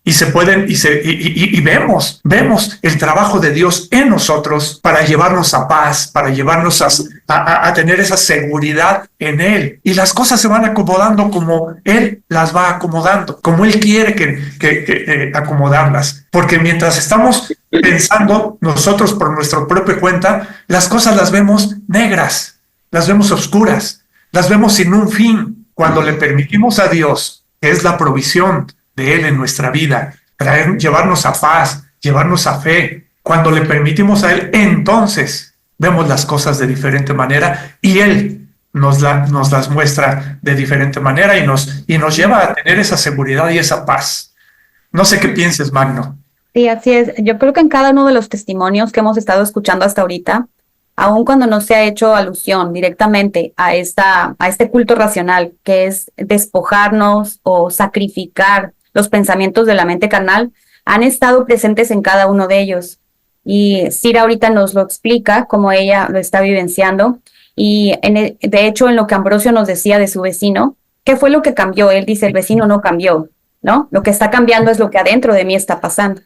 Y se pueden, y vemos el trabajo de Dios en nosotros para llevarnos a paz, para llevarnos a tener esa seguridad en Él. Y las cosas se van acomodando como Él las va acomodando, como Él quiere que acomodarlas. Porque mientras estamos pensando nosotros por nuestra propia cuenta, las cosas las vemos negras, las vemos oscuras, las vemos sin un fin. Cuando le permitimos a Dios, que es la provisión de Él en nuestra vida, llevarnos a paz, llevarnos a fe. Cuando le permitimos a Él, entonces vemos las cosas de diferente manera y Él nos las muestra de diferente manera y nos lleva a tener esa seguridad y esa paz. No sé qué pienses, Magno. Sí, así es. Yo creo que en cada uno de los testimonios que hemos estado escuchando hasta ahorita, aun cuando no se ha hecho alusión directamente a este culto racional, que es despojarnos o sacrificar los pensamientos de la mente carnal, han estado presentes en cada uno de ellos. Y Cira ahorita nos lo explica, cómo ella lo está vivenciando. Y de hecho, en lo que Ambrosio nos decía de su vecino, ¿qué fue lo que cambió? Él dice, el vecino no cambió, ¿no? Lo que está cambiando es lo que adentro de mí está pasando.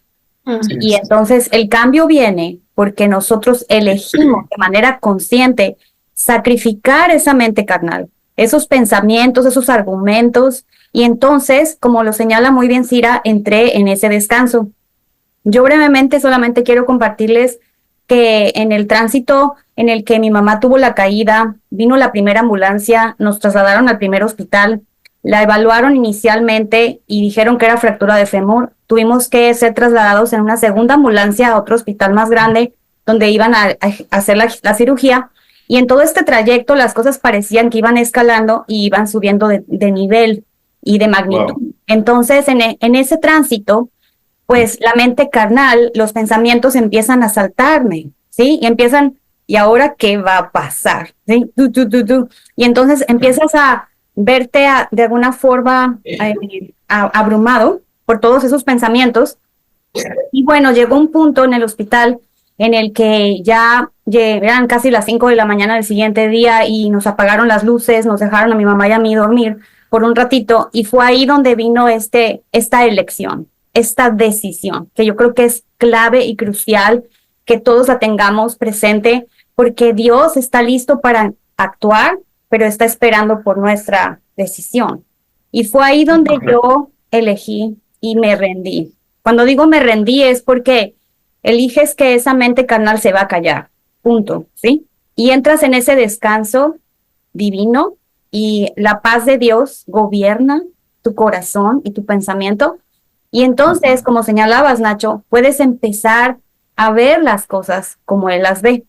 Sí. Y entonces el cambio viene porque nosotros elegimos de manera consciente sacrificar esa mente carnal, esos pensamientos, esos argumentos, y entonces, como lo señala muy bien Cira, entré en ese descanso. Yo brevemente solamente quiero compartirles que en el tránsito en el que mi mamá tuvo la caída, vino la primera ambulancia, nos trasladaron al primer hospital, la evaluaron inicialmente y dijeron que era fractura de fémur. Tuvimos que ser trasladados en una segunda ambulancia a otro hospital más grande donde iban a hacer la cirugía. Y en todo este trayecto las cosas parecían que iban escalando y iban subiendo de nivel y de magnitud. Wow. Entonces, en ese tránsito, pues la mente carnal, los pensamientos empiezan a saltarme, ¿sí? Y empiezan, ¿y ahora qué va a pasar? ¿Sí? Y entonces empiezas a verte de alguna forma abrumado por todos esos pensamientos. Y bueno, llegó un punto en el hospital en el que ya eran casi las 5 de la mañana del siguiente día y nos apagaron las luces, nos dejaron a mi mamá y a mí dormir por un ratito, y fue ahí donde vino esta elección, esta decisión, que yo creo que es clave y crucial que todos la tengamos presente, porque Dios está listo para actuar, pero está esperando por nuestra decisión. Y fue ahí donde yo elegí y me rendí. Cuando digo me rendí es porque eliges que esa mente carnal se va a callar, punto, ¿sí? Y entras en ese descanso divino y la paz de Dios gobierna tu corazón y tu pensamiento. Y entonces, como señalabas, Nacho, puedes empezar a ver las cosas como Él las ve.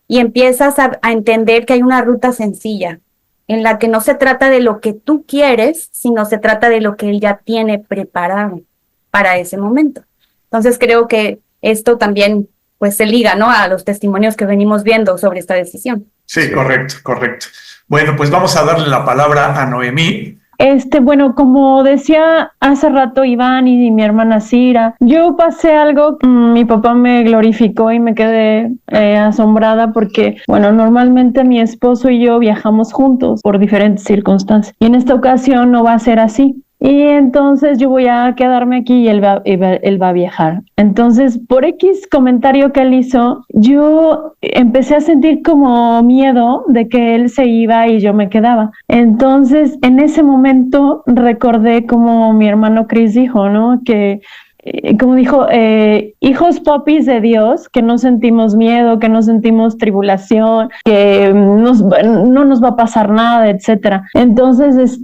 Y empiezas a entender que hay una ruta sencilla en la que no se trata de lo que tú quieres, sino se trata de lo que Él ya tiene preparado para ese momento. Entonces creo que esto también pues se liga, ¿no?, a los testimonios que venimos viendo sobre esta decisión. Sí, correcto. Bueno, pues vamos a darle la palabra a Noemí Bueno, como decía hace rato Iván y mi hermana Cira, yo pasé algo, mi papá me glorificó y me quedé asombrada porque, bueno, normalmente mi esposo y yo viajamos juntos por diferentes circunstancias y en esta ocasión no va a ser así. Y entonces yo voy a quedarme aquí y él va a viajar. Entonces, por X comentario que él hizo, yo empecé a sentir como miedo de que él se iba y yo me quedaba. Entonces, en ese momento recordé como mi hermano Chris dijo, ¿no? Que como dijo, hijos popis de Dios, que no sentimos miedo, que no sentimos tribulación, que no nos va a pasar nada, etcétera. Entonces,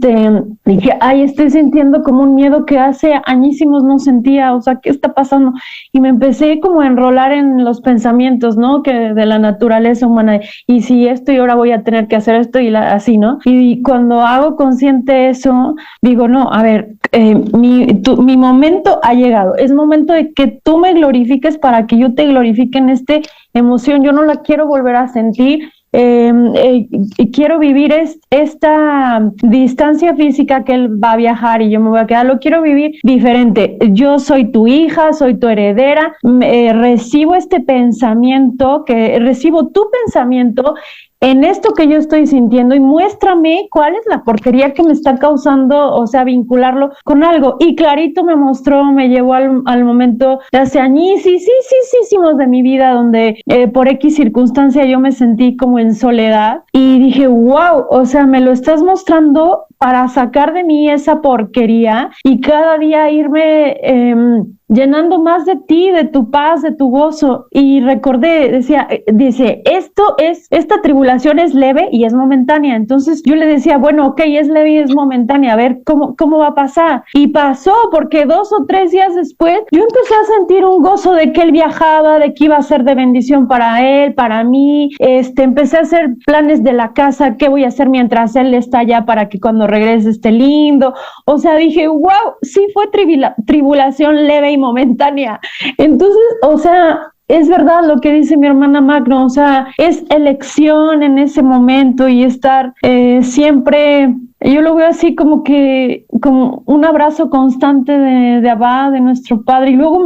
dije, ay, estoy sintiendo como un miedo que hace añísimos no sentía, o sea, ¿qué está pasando? Y me empecé como a enrolar en los pensamientos, ¿no? Que de la naturaleza humana, y si esto y ahora voy a tener que hacer esto y así, ¿no? Y cuando hago consciente eso, digo, no, a ver, mi momento ha llegado. Es momento de que tú me glorifiques para que yo te glorifique en esta emoción. Yo no la quiero volver a sentir. Quiero vivir esta distancia física que él va a viajar y yo me voy a quedar. Lo quiero vivir diferente. Yo soy tu hija, soy tu heredera. Recibo este pensamiento, recibo tu pensamiento en esto que yo estoy sintiendo y muéstrame cuál es la porquería que me está causando, o sea, vincularlo con algo. Y clarito me mostró, me llevó al momento de hace añísimos de mi vida donde por X circunstancia yo me sentí como en soledad y dije, wow, o sea, me lo estás mostrando para sacar de mí esa porquería y cada día irme llenando más de ti, de tu paz, de tu gozo. Y recordé, dice, esta tribulación es leve y es momentánea. Entonces yo le decía, bueno, ok, es leve y es momentánea, a ver cómo va a pasar. Y pasó, porque 2 o 3 días después yo empecé a sentir un gozo de que él viajaba, de que iba a ser de bendición para él, para mí. Empecé a hacer planes de la casa, qué voy a hacer mientras él está allá para que cuando regrese esté lindo. O sea, dije, wow, sí fue tribulación leve y momentánea. Entonces, o sea, es verdad lo que dice mi hermana Magno, o sea, es elección en ese momento y estar siempre, yo lo veo así como un abrazo constante de Abba, de nuestro Padre. Y luego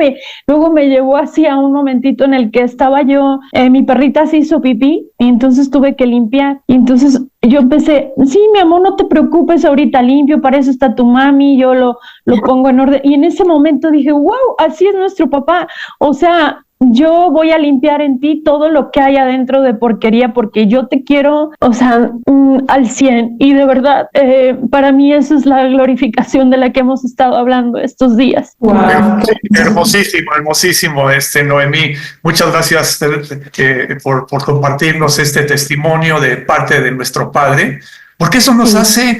me llevó así a un momentito en el que estaba yo, mi perrita se hizo pipí y entonces tuve que limpiar. Y entonces yo empecé, sí, mi amor, no te preocupes, ahorita limpio, para eso está tu mami, yo lo pongo en orden. Y en ese momento dije, wow, así es nuestro papá. O sea, yo voy a limpiar en ti todo lo que hay adentro de porquería porque yo te quiero, o sea, al 100. Y de verdad, para mí eso es la glorificación de la que hemos estado hablando estos días. Wow. Hermosísimo, Noemí. Muchas gracias por compartirnos este testimonio de parte de nuestro Padre, porque eso nos hace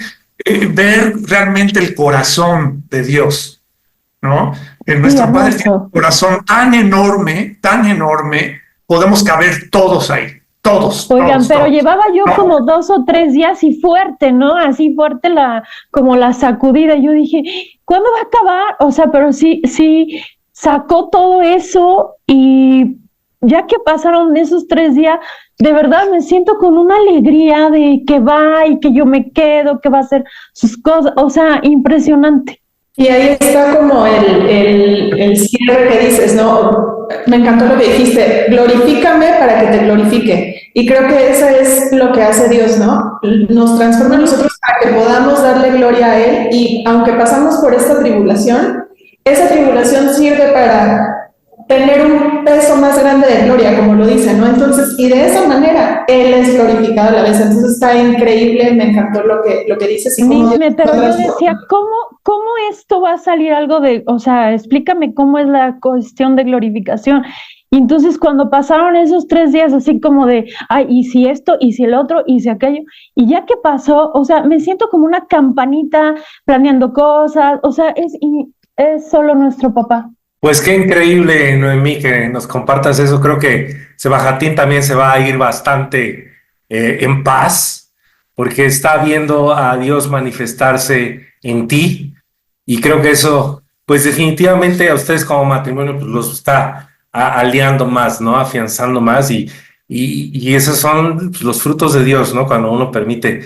ver realmente el corazón de Dios, ¿no? Nuestro Padre tiene un corazón tan enorme, podemos caber todos ahí, todos. Oigan, pero todos. llevaba yo como 2 o 3 días y fuerte, ¿no? Así fuerte como la sacudida. Yo dije, ¿cuándo va a acabar? O sea, pero sí sacó todo eso y ya que pasaron esos 3 días, de verdad me siento con una alegría de que va y que yo me quedo, que va a hacer sus cosas, o sea, impresionante. Y ahí está como el cierre que dices, ¿no? Me encantó lo que dijiste, glorifícame para que te glorifique. Y creo que eso es lo que hace Dios, ¿no? Nos transforma a nosotros para que podamos darle gloria a Él. Y aunque pasamos por esta tribulación, esa tribulación sirve para tener un peso más grande de gloria, como lo dice, ¿no? Entonces, y de esa manera, Él es glorificado a la vez. Entonces está increíble, me encantó lo que dices. Pero yo decía, ¿cómo esto va a salir algo de, o sea, explícame cómo es la cuestión de glorificación? Y entonces cuando pasaron esos 3 días así como de, ay, y si esto, y si el otro, y si aquello, y ya que pasó, o sea, me siento como una campanita planeando cosas, o sea, es solo nuestro papá. Pues qué increíble, Noemí, que nos compartas eso. Creo que Sebajatín también se va a ir bastante en paz, porque está viendo a Dios manifestarse en ti, y creo que eso, pues definitivamente a ustedes como matrimonio pues, los está aliando más, ¿no? Afianzando más, y esos son los frutos de Dios, ¿no? Cuando uno permite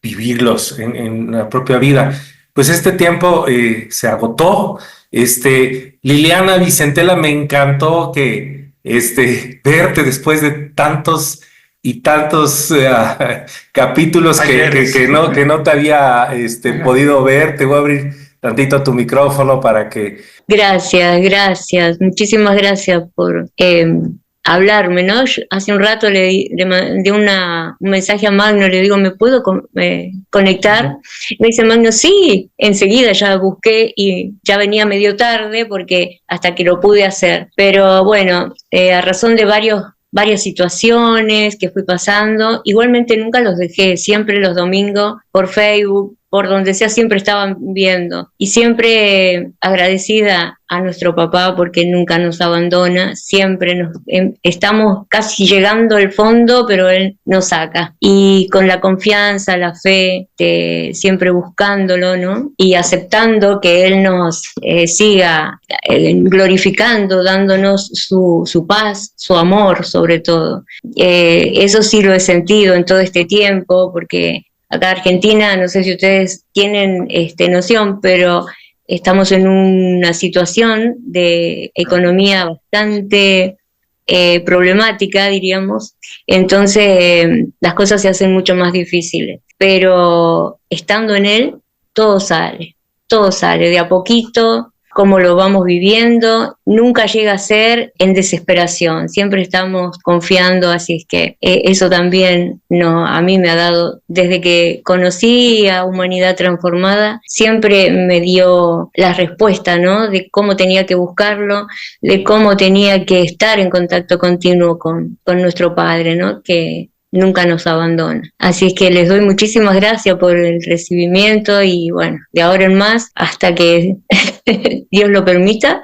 vivirlos en la propia vida. Pues este tiempo se agotó. Liliana Vicentela, me encantó que verte después de tantos y tantos capítulos que no te había podido ver. Te voy a abrir tantito tu micrófono para que... Gracias. Muchísimas gracias por hablarme, ¿no? Hace un rato le mandé un mensaje a Magno, le digo, ¿me puedo conectar? Me dice Magno, sí, enseguida ya busqué y ya venía medio tarde porque hasta que lo pude hacer. Pero bueno, a razón de varias situaciones que fui pasando, igualmente nunca los dejé, siempre los domingos por Facebook, por donde sea, siempre estaban viendo. Y siempre agradecida a nuestro papá porque nunca nos abandona, siempre estamos casi llegando al fondo, pero él nos saca. Y con la confianza, la fe, siempre buscándolo, ¿no? Y aceptando que él nos siga glorificando, dándonos su paz, su amor sobre todo. Eso sí lo he sentido en todo este tiempo, porque acá en Argentina, no sé si ustedes tienen noción, pero estamos en una situación de economía bastante problemática, diríamos. Entonces las cosas se hacen mucho más difíciles. Pero estando en él, todo sale de a poquito, como lo vamos viviendo, nunca llega a ser en desesperación, siempre estamos confiando, así es que eso también a mí me ha dado, desde que conocí a Humanidad Transformada, siempre me dio la respuesta, ¿no? De cómo tenía que buscarlo, de cómo tenía que estar en contacto continuo con nuestro Padre, ¿no? Que nunca nos abandona. Así es que les doy muchísimas gracias por el recibimiento y bueno, de ahora en más, hasta que Dios lo permita,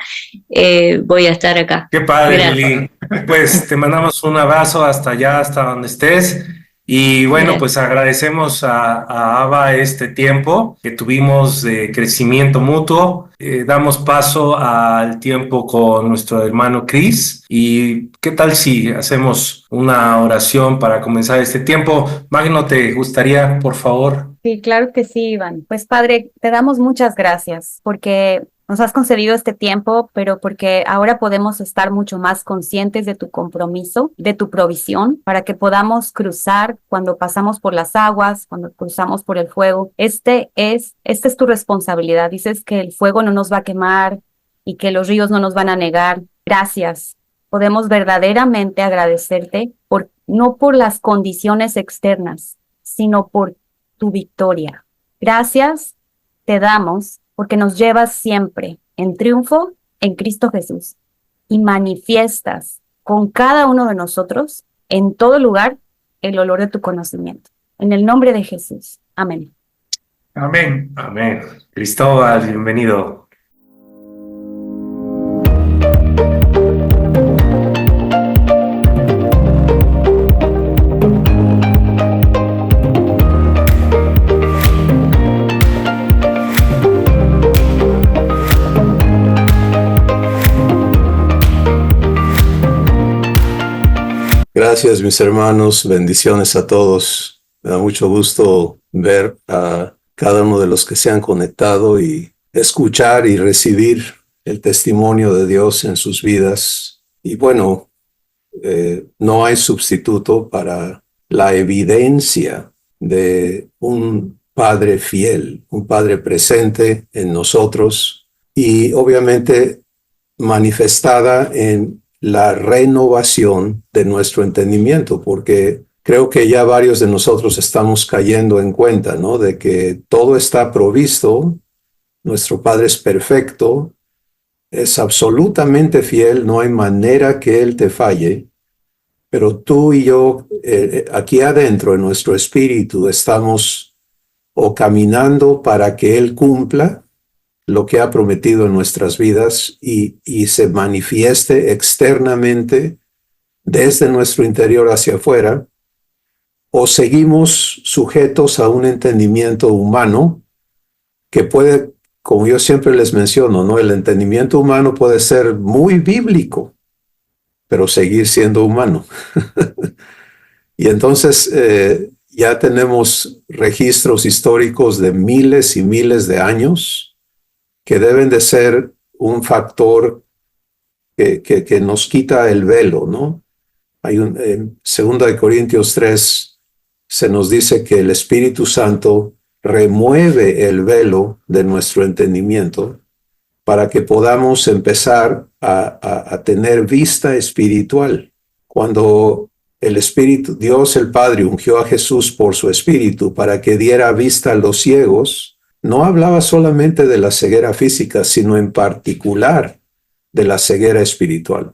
voy a estar acá. Qué padre, Lili. Pues te mandamos un abrazo hasta allá, hasta donde estés. Y bueno, pues agradecemos a Abba este tiempo que tuvimos de crecimiento mutuo. Damos paso al tiempo con nuestro hermano Chris. ¿Y qué tal si hacemos una oración para comenzar este tiempo? Magno, ¿te gustaría, por favor? Sí, claro que sí, Iván. Pues Padre, te damos muchas gracias porque nos has concedido este tiempo, pero porque ahora podemos estar mucho más conscientes de tu compromiso, de tu provisión, para que podamos cruzar cuando pasamos por las aguas, cuando cruzamos por el fuego. Esta es tu responsabilidad. Dices que el fuego no nos va a quemar y que los ríos no nos van a negar. Gracias. Podemos verdaderamente agradecerte no por las condiciones externas, sino por tu victoria. Gracias te damos porque nos llevas siempre en triunfo en Cristo Jesús y manifiestas con cada uno de nosotros en todo lugar el olor de tu conocimiento. En el nombre de Jesús. Amén. Amén. Amén. Cristóbal, bienvenido. Gracias, mis hermanos. Bendiciones a todos. Me da mucho gusto ver a cada uno de los que se han conectado y escuchar y recibir el testimonio de Dios en sus vidas. Y bueno, no hay sustituto para la evidencia de un Padre fiel, un Padre presente en nosotros y obviamente manifestada en la renovación de nuestro entendimiento, porque creo que ya varios de nosotros estamos cayendo en cuenta, ¿no? De que todo está provisto, nuestro Padre es perfecto, es absolutamente fiel, no hay manera que Él te falle, pero tú y yo, aquí adentro en nuestro espíritu, estamos o caminando para que Él cumpla lo que ha prometido en nuestras vidas y se manifieste externamente desde nuestro interior hacia afuera, o seguimos sujetos a un entendimiento humano que puede, como yo siempre les menciono, ¿no? El entendimiento humano puede ser muy bíblico, pero seguir siendo humano. Y entonces ya tenemos registros históricos de miles y miles de años que deben de ser un factor que nos quita el velo, ¿no? En 2 Corintios 3 se nos dice que el Espíritu Santo remueve el velo de nuestro entendimiento para que podamos empezar a tener vista espiritual. Cuando el Espíritu, Dios el Padre ungió a Jesús por su Espíritu para que diera vista a los ciegos, no hablaba solamente de la ceguera física, sino en particular de la ceguera espiritual.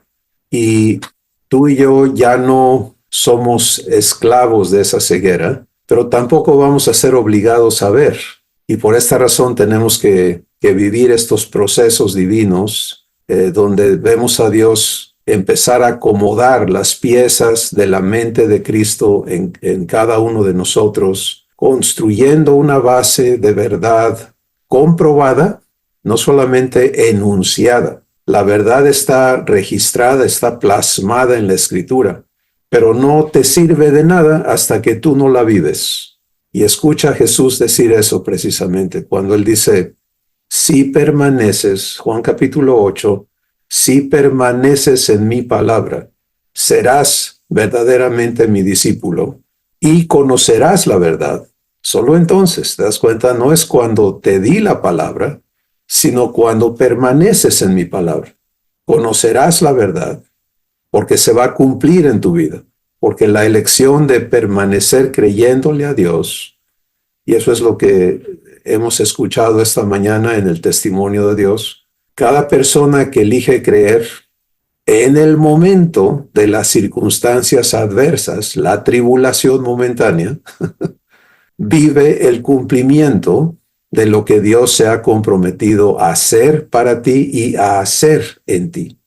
Y tú y yo ya no somos esclavos de esa ceguera, pero tampoco vamos a ser obligados a ver. Y por esta razón tenemos que vivir estos procesos divinos donde vemos a Dios empezar a acomodar las piezas de la mente de Cristo en cada uno de nosotros, construyendo una base de verdad comprobada, no solamente enunciada. La verdad está registrada, está plasmada en la Escritura, pero no te sirve de nada hasta que tú no la vives. Y escucha a Jesús decir eso precisamente, cuando Él dice, si permaneces, Juan capítulo 8, si permaneces en mi palabra, serás verdaderamente mi discípulo y conocerás la verdad. Solo entonces, ¿te das cuenta? No es cuando te di la palabra, sino cuando permaneces en mi palabra. Conocerás la verdad, porque se va a cumplir en tu vida, porque la elección de permanecer creyéndole a Dios, y eso es lo que hemos escuchado esta mañana en el testimonio de Dios, cada persona que elige creer en el momento de las circunstancias adversas, la tribulación momentánea, vive el cumplimiento de lo que Dios se ha comprometido a hacer para ti y a hacer en ti.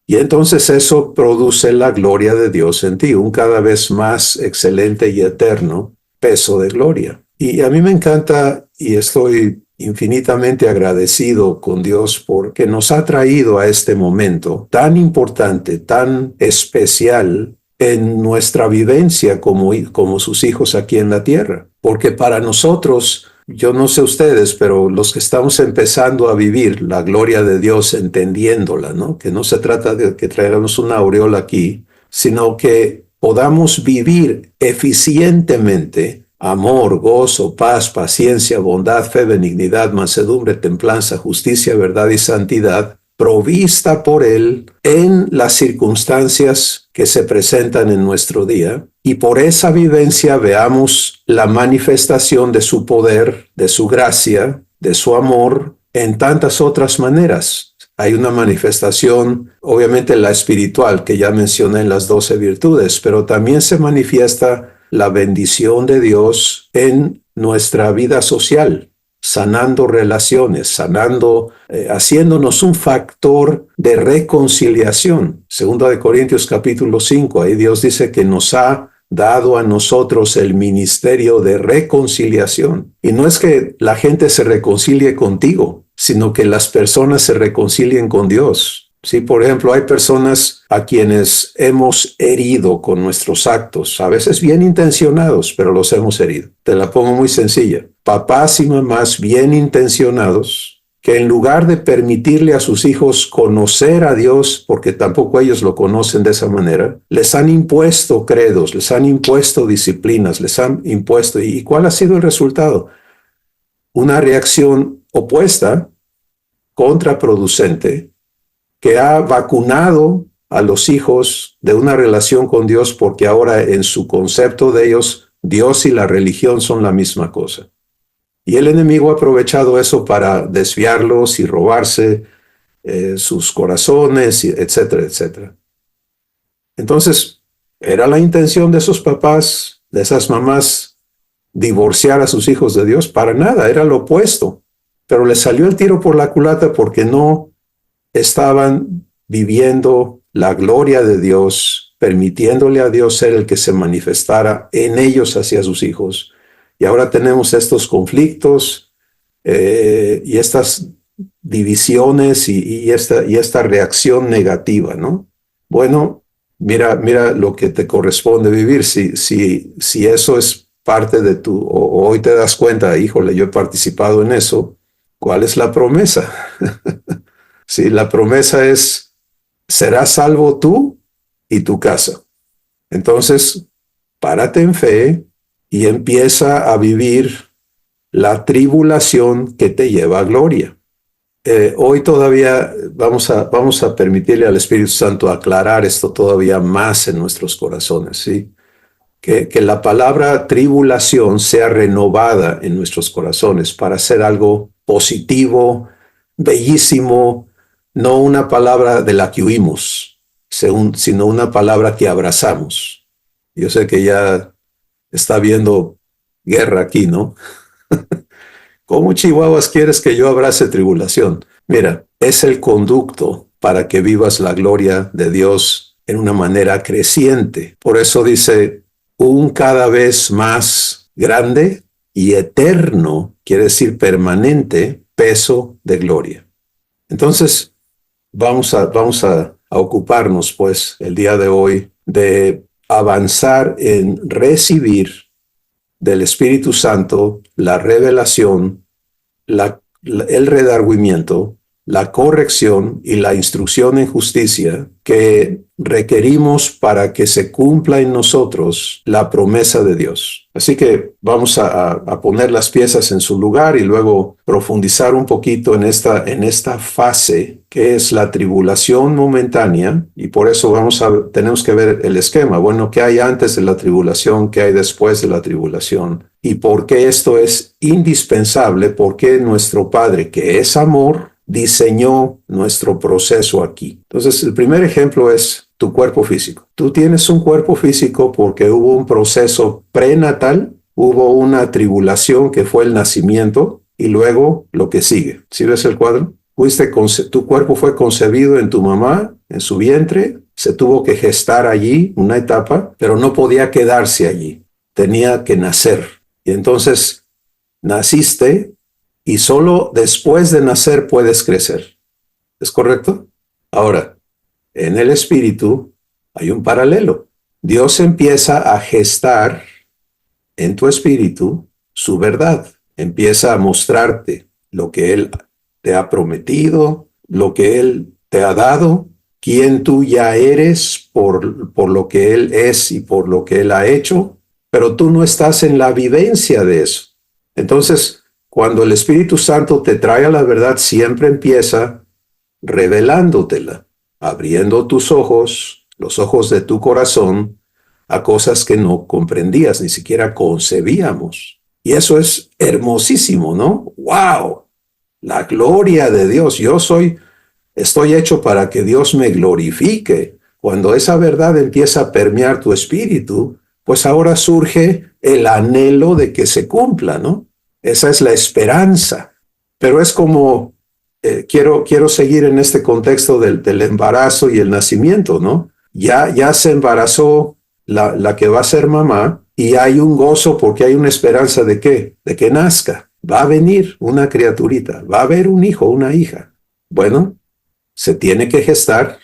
Y entonces eso produce la gloria de Dios en ti, un cada vez más excelente y eterno peso de gloria. Y a mí me encanta y estoy infinitamente agradecido con Dios porque nos ha traído a este momento tan importante, tan especial en nuestra vivencia como sus hijos aquí en la tierra. Porque para nosotros, yo no sé ustedes, pero los que estamos empezando a vivir la gloria de Dios entendiéndola, ¿no? Que no se trata de que traigamos una aureola aquí, sino que podamos vivir eficientemente amor, gozo, paz, paciencia, bondad, fe, benignidad, mansedumbre, templanza, justicia, verdad y santidad, provista por Él en las circunstancias que se presentan en nuestro día, y por esa vivencia veamos la manifestación de su poder, de su gracia, de su amor, en tantas otras maneras. Hay una manifestación, obviamente la espiritual, que ya mencioné en las 12 virtudes, pero también se manifiesta la bendición de Dios en nuestra vida social, sanando relaciones, haciéndonos un factor de reconciliación. 2 Corintios capítulo 5, ahí Dios dice que nos ha dado a nosotros el ministerio de reconciliación. Y no es que la gente se reconcilie contigo, sino que las personas se reconcilien con Dios. Sí, por ejemplo, hay personas a quienes hemos herido con nuestros actos, a veces bien intencionados, pero los hemos herido. Te la pongo muy sencilla. Papás y mamás bien intencionados que en lugar de permitirle a sus hijos conocer a Dios, porque tampoco ellos lo conocen de esa manera, les han impuesto credos, les han impuesto disciplinas, les han impuesto. ¿Y cuál ha sido el resultado? Una reacción opuesta, contraproducente, que ha vacunado a los hijos de una relación con Dios, porque ahora en su concepto de ellos, Dios y la religión son la misma cosa. Y el enemigo ha aprovechado eso para desviarlos y robarse sus corazones, etcétera, etcétera. Entonces, ¿era la intención de esos papás, de esas mamás, divorciar a sus hijos de Dios? Para nada, era lo opuesto. Pero les salió el tiro por la culata porque no estaban viviendo la gloria de Dios, permitiéndole a Dios ser el que se manifestara en ellos hacia sus hijos. Y ahora tenemos estos conflictos y estas divisiones y esta reacción negativa, ¿no? Bueno, mira lo que te corresponde vivir. Si eso es parte de o hoy te das cuenta, híjole, yo he participado en eso, ¿cuál es la promesa? Sí, la promesa es, serás salvo tú y tu casa. Entonces, párate en fe y empieza a vivir la tribulación que te lleva a gloria. Hoy todavía vamos a permitirle al Espíritu Santo aclarar esto todavía más en nuestros corazones, ¿sí? Que la palabra tribulación sea renovada en nuestros corazones para ser algo positivo, bellísimo, no una palabra de la que huimos, sino una palabra que abrazamos. Yo sé que ya está habiendo guerra aquí, ¿no? ¿Cómo chihuahuas quieres que yo abrace tribulación? Mira, es el conducto para que vivas la gloria de Dios en una manera creciente. Por eso dice, un cada vez más grande y eterno, quiere decir permanente, peso de gloria. Entonces, vamos a ocuparnos, pues, el día de hoy de avanzar en recibir del Espíritu Santo la revelación, el redargüimiento, la corrección y la instrucción en justicia que requerimos para que se cumpla en nosotros la promesa de Dios. Así que vamos a poner las piezas en su lugar y luego profundizar un poquito en esta fase que es la tribulación momentánea, y por eso tenemos que ver el esquema. Bueno, ¿qué hay antes de la tribulación? ¿Qué hay después de la tribulación? Y por qué esto es indispensable, porque nuestro Padre, que es amor, diseñó nuestro proceso aquí. Entonces, el primer ejemplo es tu cuerpo físico. Tú tienes un cuerpo físico porque hubo un proceso prenatal, hubo una tribulación que fue el nacimiento y luego lo que sigue. ¿Sí ves el cuadro? Tu cuerpo fue concebido en tu mamá, en su vientre, se tuvo que gestar allí una etapa, pero no podía quedarse allí. Tenía que nacer. Y entonces naciste y solo después de nacer puedes crecer. ¿Es correcto? Ahora, en el espíritu hay un paralelo. Dios empieza a gestar en tu espíritu su verdad. Empieza a mostrarte lo que Él te ha prometido, lo que Él te ha dado, quién tú ya eres por lo que Él es y por lo que Él ha hecho, pero tú no estás en la vivencia de eso. Entonces, cuando el Espíritu Santo te trae a la verdad, siempre empieza revelándotela, abriendo tus ojos, los ojos de tu corazón, a cosas que no comprendías, ni siquiera concebíamos. Y eso es hermosísimo, ¿no? ¡Wow! La gloria de Dios. Estoy hecho para que Dios me glorifique. Cuando esa verdad empieza a permear tu espíritu, pues ahora surge el anhelo de que se cumpla, ¿no? Esa es la esperanza. Pero es como, quiero seguir en este contexto del embarazo y el nacimiento, ¿no? Ya se embarazó la que va a ser mamá y hay un gozo porque hay una esperanza ¿de qué? De que nazca. Va a venir una criaturita, va a haber un hijo, una hija. Bueno, se tiene que gestar,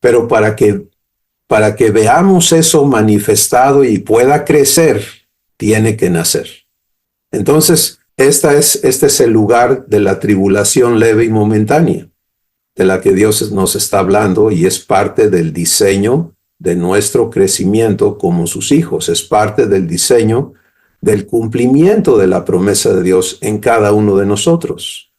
pero para que veamos eso manifestado y pueda crecer, tiene que nacer. Entonces, este es el lugar de la tribulación leve y momentánea, de la que Dios nos está hablando y es parte del diseño de nuestro crecimiento como sus hijos, es parte del diseño del cumplimiento de la promesa de Dios en cada uno de nosotros.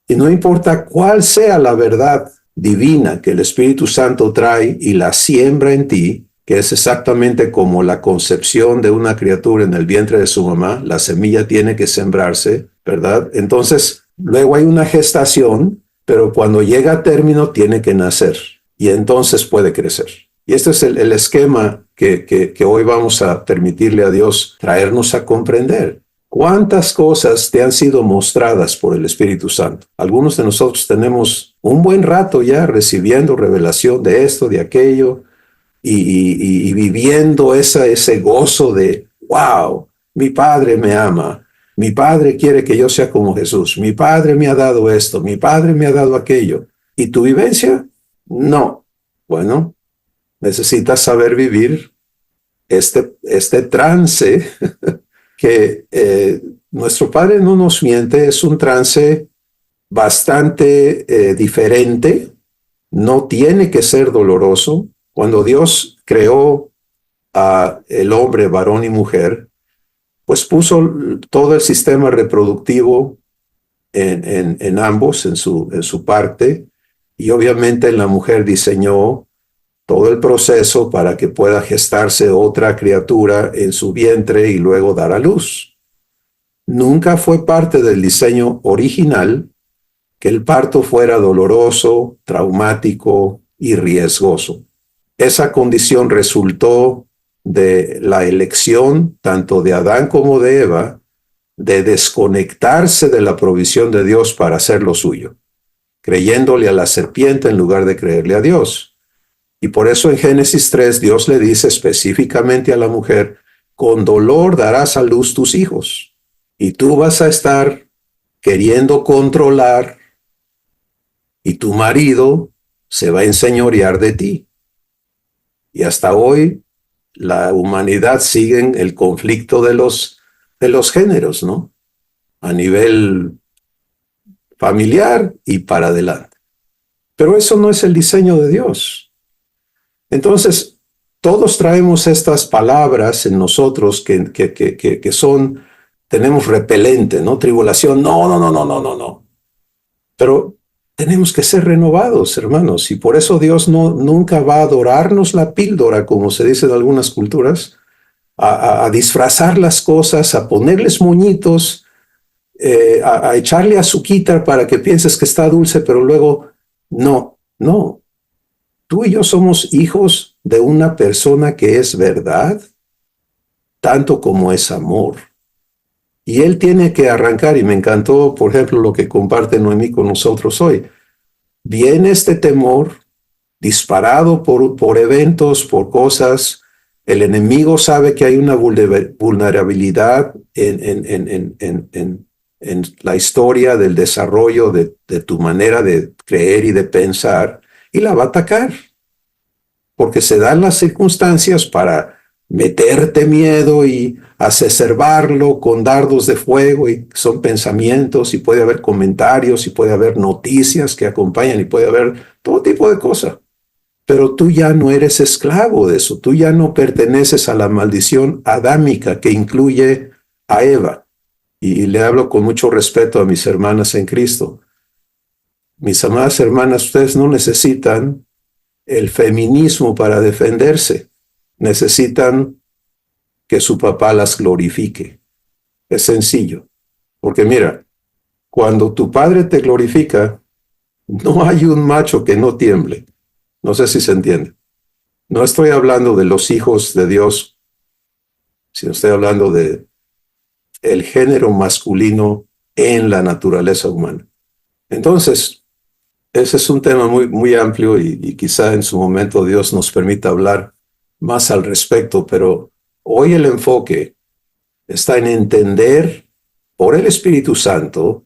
Y no importa cuál sea la verdad divina que el Espíritu Santo trae y la siembra en ti, que es exactamente como la concepción de una criatura en el vientre de su mamá, la semilla tiene que sembrarse, ¿verdad? Entonces, luego hay una gestación, pero cuando llega a término tiene que nacer y entonces puede crecer. Y este es el esquema que hoy vamos a permitirle a Dios traernos a comprender. ¿Cuántas cosas te han sido mostradas por el Espíritu Santo? Algunos de nosotros tenemos un buen rato ya recibiendo revelación de esto, de aquello, y viviendo ese gozo de, wow, mi Padre me ama, mi Padre quiere que yo sea como Jesús, mi Padre me ha dado esto, mi Padre me ha dado aquello. ¿Y tu vivencia? No. Bueno, necesitas saber vivir este trance que nuestro Padre no nos miente, es un trance bastante diferente, no tiene que ser doloroso. Cuando Dios creó a el hombre, varón y mujer, pues puso todo el sistema reproductivo en ambos, en su parte, y obviamente en la mujer diseñó todo el proceso para que pueda gestarse otra criatura en su vientre y luego dar a luz. Nunca fue parte del diseño original que el parto fuera doloroso, traumático y riesgoso. Esa condición resultó de la elección tanto de Adán como de Eva de desconectarse de la provisión de Dios para hacer lo suyo, creyéndole a la serpiente en lugar de creerle a Dios. Y por eso en Génesis 3 Dios le dice específicamente a la mujer, con dolor darás a luz tus hijos, y tú vas a estar queriendo controlar, y tu marido se va a enseñorear de ti. Y hasta hoy la humanidad sigue en el conflicto de los géneros, ¿no? A nivel familiar y para adelante. Pero eso no es el diseño de Dios. Entonces, todos traemos estas palabras en nosotros que son, tenemos repelente, ¿no? Tribulación, no. Pero tenemos que ser renovados, hermanos, y por eso Dios nunca va a dorarnos la píldora, como se dice en algunas culturas, a disfrazar las cosas, a ponerles moñitos, a echarle azuquita para que pienses que está dulce, pero luego no. Tú y yo somos hijos de una persona que es verdad, tanto como es amor. Y Él tiene que arrancar, y me encantó, por ejemplo, lo que comparte Noemí con nosotros hoy. Viene este temor disparado por eventos, por cosas. El enemigo sabe que hay una vulnerabilidad en la historia del desarrollo de tu manera de creer y de pensar, y la va a atacar, porque se dan las circunstancias para meterte miedo y acecerbarlo con dardos de fuego, y son pensamientos, y puede haber comentarios, y puede haber noticias que acompañan, y puede haber todo tipo de cosas. Pero tú ya no eres esclavo de eso, tú ya no perteneces a la maldición adámica que incluye a Eva. Y le hablo con mucho respeto a mis hermanas en Cristo. Mis amadas hermanas, ustedes no necesitan el feminismo para defenderse. Necesitan que su papá las glorifique. Es sencillo. Porque mira, cuando tu padre te glorifica, no hay un macho que no tiemble. No sé si se entiende. No estoy hablando de los hijos de Dios, sino estoy hablando de el género masculino en la naturaleza humana. Entonces, ese es un tema muy amplio, y quizá en su momento Dios nos permita hablar más al respecto, pero hoy el enfoque está en entender por el Espíritu Santo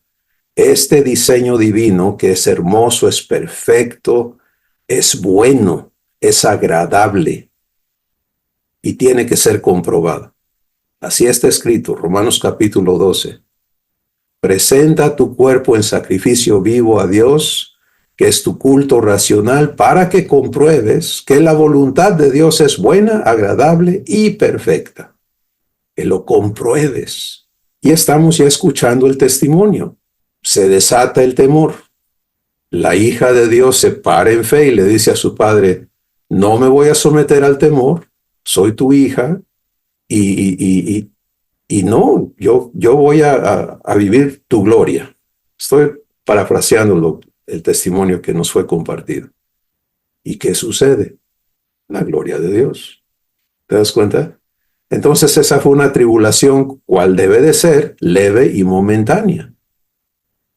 este diseño divino que es hermoso, es perfecto, es bueno, es agradable y tiene que ser comprobado. Así está escrito, Romanos capítulo 12. Presenta tu cuerpo en sacrificio vivo a Dios, que es tu culto racional, para que compruebes que la voluntad de Dios es buena, agradable y perfecta. Que lo compruebes. Y estamos ya escuchando el testimonio. Se desata el temor. La hija de Dios se para en fe y le dice a su padre, no me voy a someter al temor, soy tu hija, y no, yo voy a vivir tu gloria. Estoy parafraseando el testimonio que nos fue compartido. ¿Y qué sucede? La gloria de Dios. ¿Te das cuenta? Entonces esa fue una tribulación, cual debe de ser, leve y momentánea.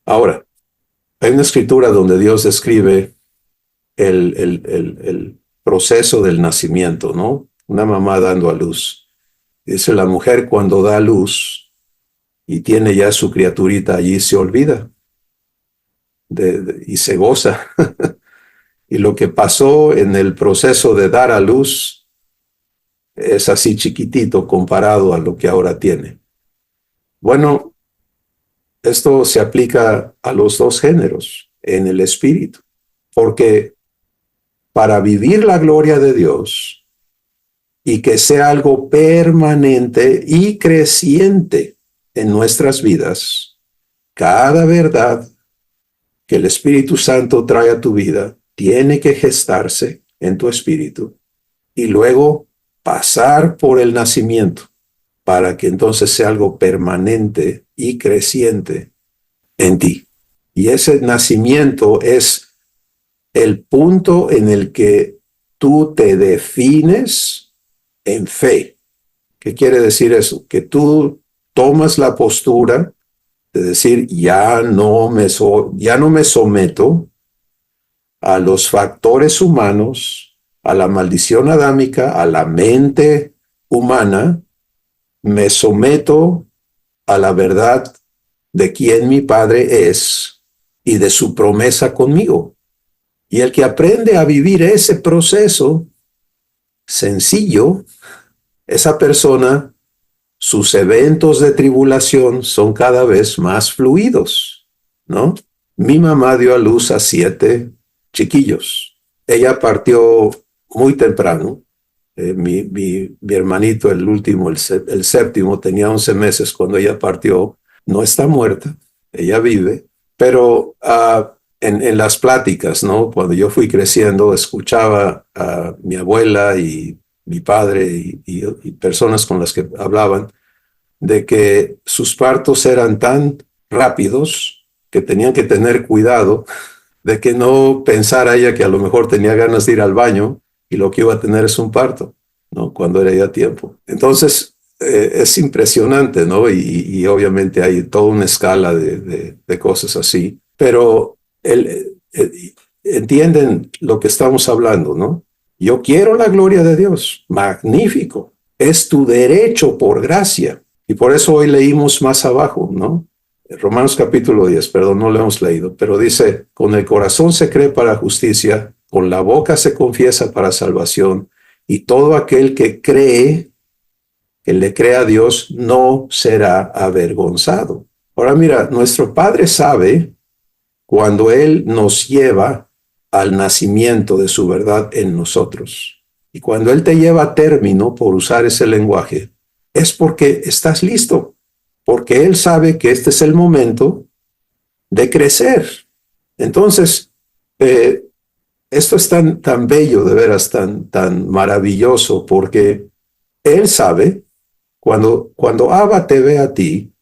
Ahora, hay una escritura donde Dios describe el proceso del nacimiento, ¿no? Una mamá dando a luz. Dice, la mujer cuando da a luz y tiene ya su criaturita allí, se olvida y se goza. Y lo que pasó en el proceso de dar a luz es así chiquitito comparado a lo que ahora tiene. Bueno, esto se aplica a los dos géneros en el espíritu, porque para vivir la gloria de Dios y que sea algo permanente y creciente en nuestras vidas, cada verdad que el Espíritu Santo trae a tu vida tiene que gestarse en tu espíritu y luego pasar por el nacimiento para que entonces sea algo permanente y creciente en ti. Y ese nacimiento es el punto en el que tú te defines en fe. ¿Qué quiere decir eso? Que tú tomas la postura de decir, ya no me someto a los factores humanos, a la maldición adámica, a la mente humana, me someto a la verdad de quién mi Padre es y de su promesa conmigo. Y el que aprende a vivir ese proceso sencillo, esa persona, sus eventos de tribulación son cada vez más fluidos, ¿no? Mi mamá dio a luz a 7 chiquillos. Ella partió muy temprano. Mi hermanito, el último, el séptimo, tenía 11 meses cuando ella partió. No está muerta, ella vive, pero en las pláticas, ¿no? Cuando yo fui creciendo, escuchaba a mi abuela y mi padre y personas con las que hablaban de que sus partos eran tan rápidos que tenían que tener cuidado de que no pensara ella que a lo mejor tenía ganas de ir al baño y lo que iba a tener es un parto, ¿no? Cuando era ya tiempo. Entonces, es impresionante, ¿no? Y obviamente hay toda una escala de cosas así, pero entienden lo que estamos hablando, ¿no? Yo quiero la gloria de Dios, magnífico, es tu derecho por gracia. Y por eso hoy leímos más abajo, ¿no? Romanos capítulo 10, perdón, no lo hemos leído, pero dice, con el corazón se cree para justicia, con la boca se confiesa para salvación, y todo aquel que cree, que le cree a Dios, no será avergonzado. Ahora mira, nuestro Padre sabe cuando Él nos lleva al nacimiento de su verdad en nosotros. Y cuando Él te lleva a término, por usar ese lenguaje, es porque estás listo, porque Él sabe que este es el momento de crecer. Entonces, esto es tan bello, de veras, tan maravilloso, porque Él sabe, cuando Abba te ve a ti,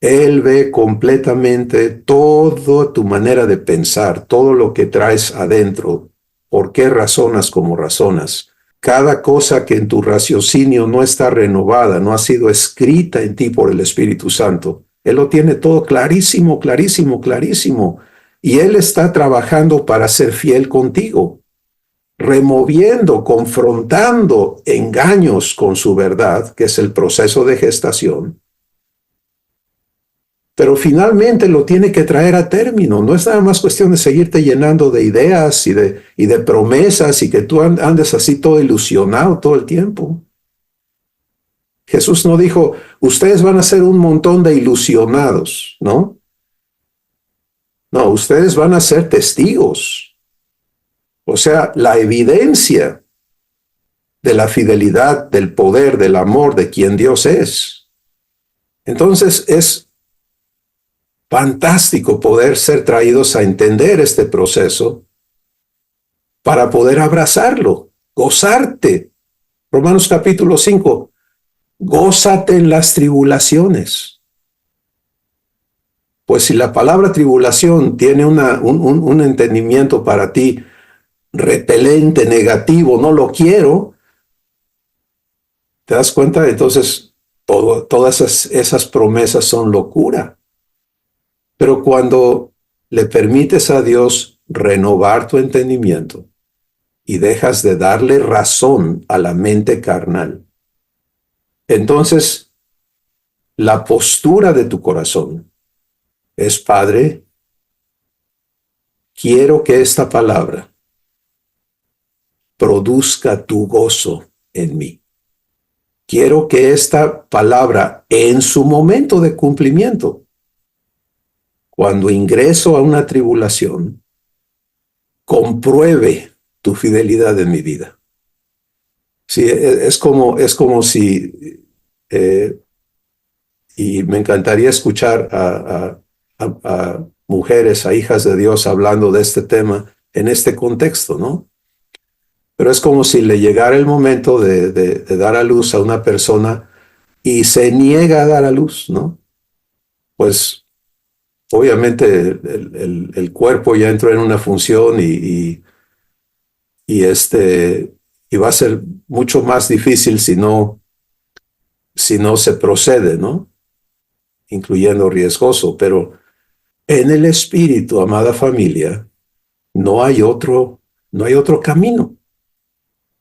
Él ve completamente toda tu manera de pensar, todo lo que traes adentro, por qué razonas como razonas. Cada cosa que en tu raciocinio no está renovada, no ha sido escrita en ti por el Espíritu Santo, Él lo tiene todo clarísimo, clarísimo, clarísimo. Y Él está trabajando para ser fiel contigo, removiendo, confrontando engaños con su verdad, que es el proceso de gestación. Pero finalmente lo tiene que traer a término. No es nada más cuestión de seguirte llenando de ideas y de promesas y que tú andes así todo ilusionado todo el tiempo. Jesús no dijo, ustedes van a ser un montón de ilusionados, ¿no? No, ustedes van a ser testigos. O sea, la evidencia de la fidelidad, del poder, del amor de quien Dios es. Entonces es fantástico poder ser traídos a entender este proceso para poder abrazarlo, gozarte. Romanos capítulo 5, gózate en las tribulaciones. Pues si la palabra tribulación tiene un entendimiento para ti repelente, negativo, no lo quiero, ¿te das cuenta? Entonces todas esas promesas son locura. Pero cuando le permites a Dios renovar tu entendimiento y dejas de darle razón a la mente carnal, entonces la postura de tu corazón es, Padre, quiero que esta palabra produzca tu gozo en mí. quiero que esta palabra en su momento de cumplimiento, cuando ingreso a una tribulación, compruebe tu fidelidad en mi vida. Sí, es como si, y me encantaría escuchar a mujeres, a hijas de Dios hablando de este tema en este contexto, ¿no? Pero es como si le llegara el momento de dar a luz a una persona y se niega a dar a luz, ¿no? Pues obviamente el cuerpo ya entró en una función y va a ser mucho más difícil si no se procede, ¿no? Incluyendo riesgoso, pero en el espíritu, amada familia, no hay otro camino.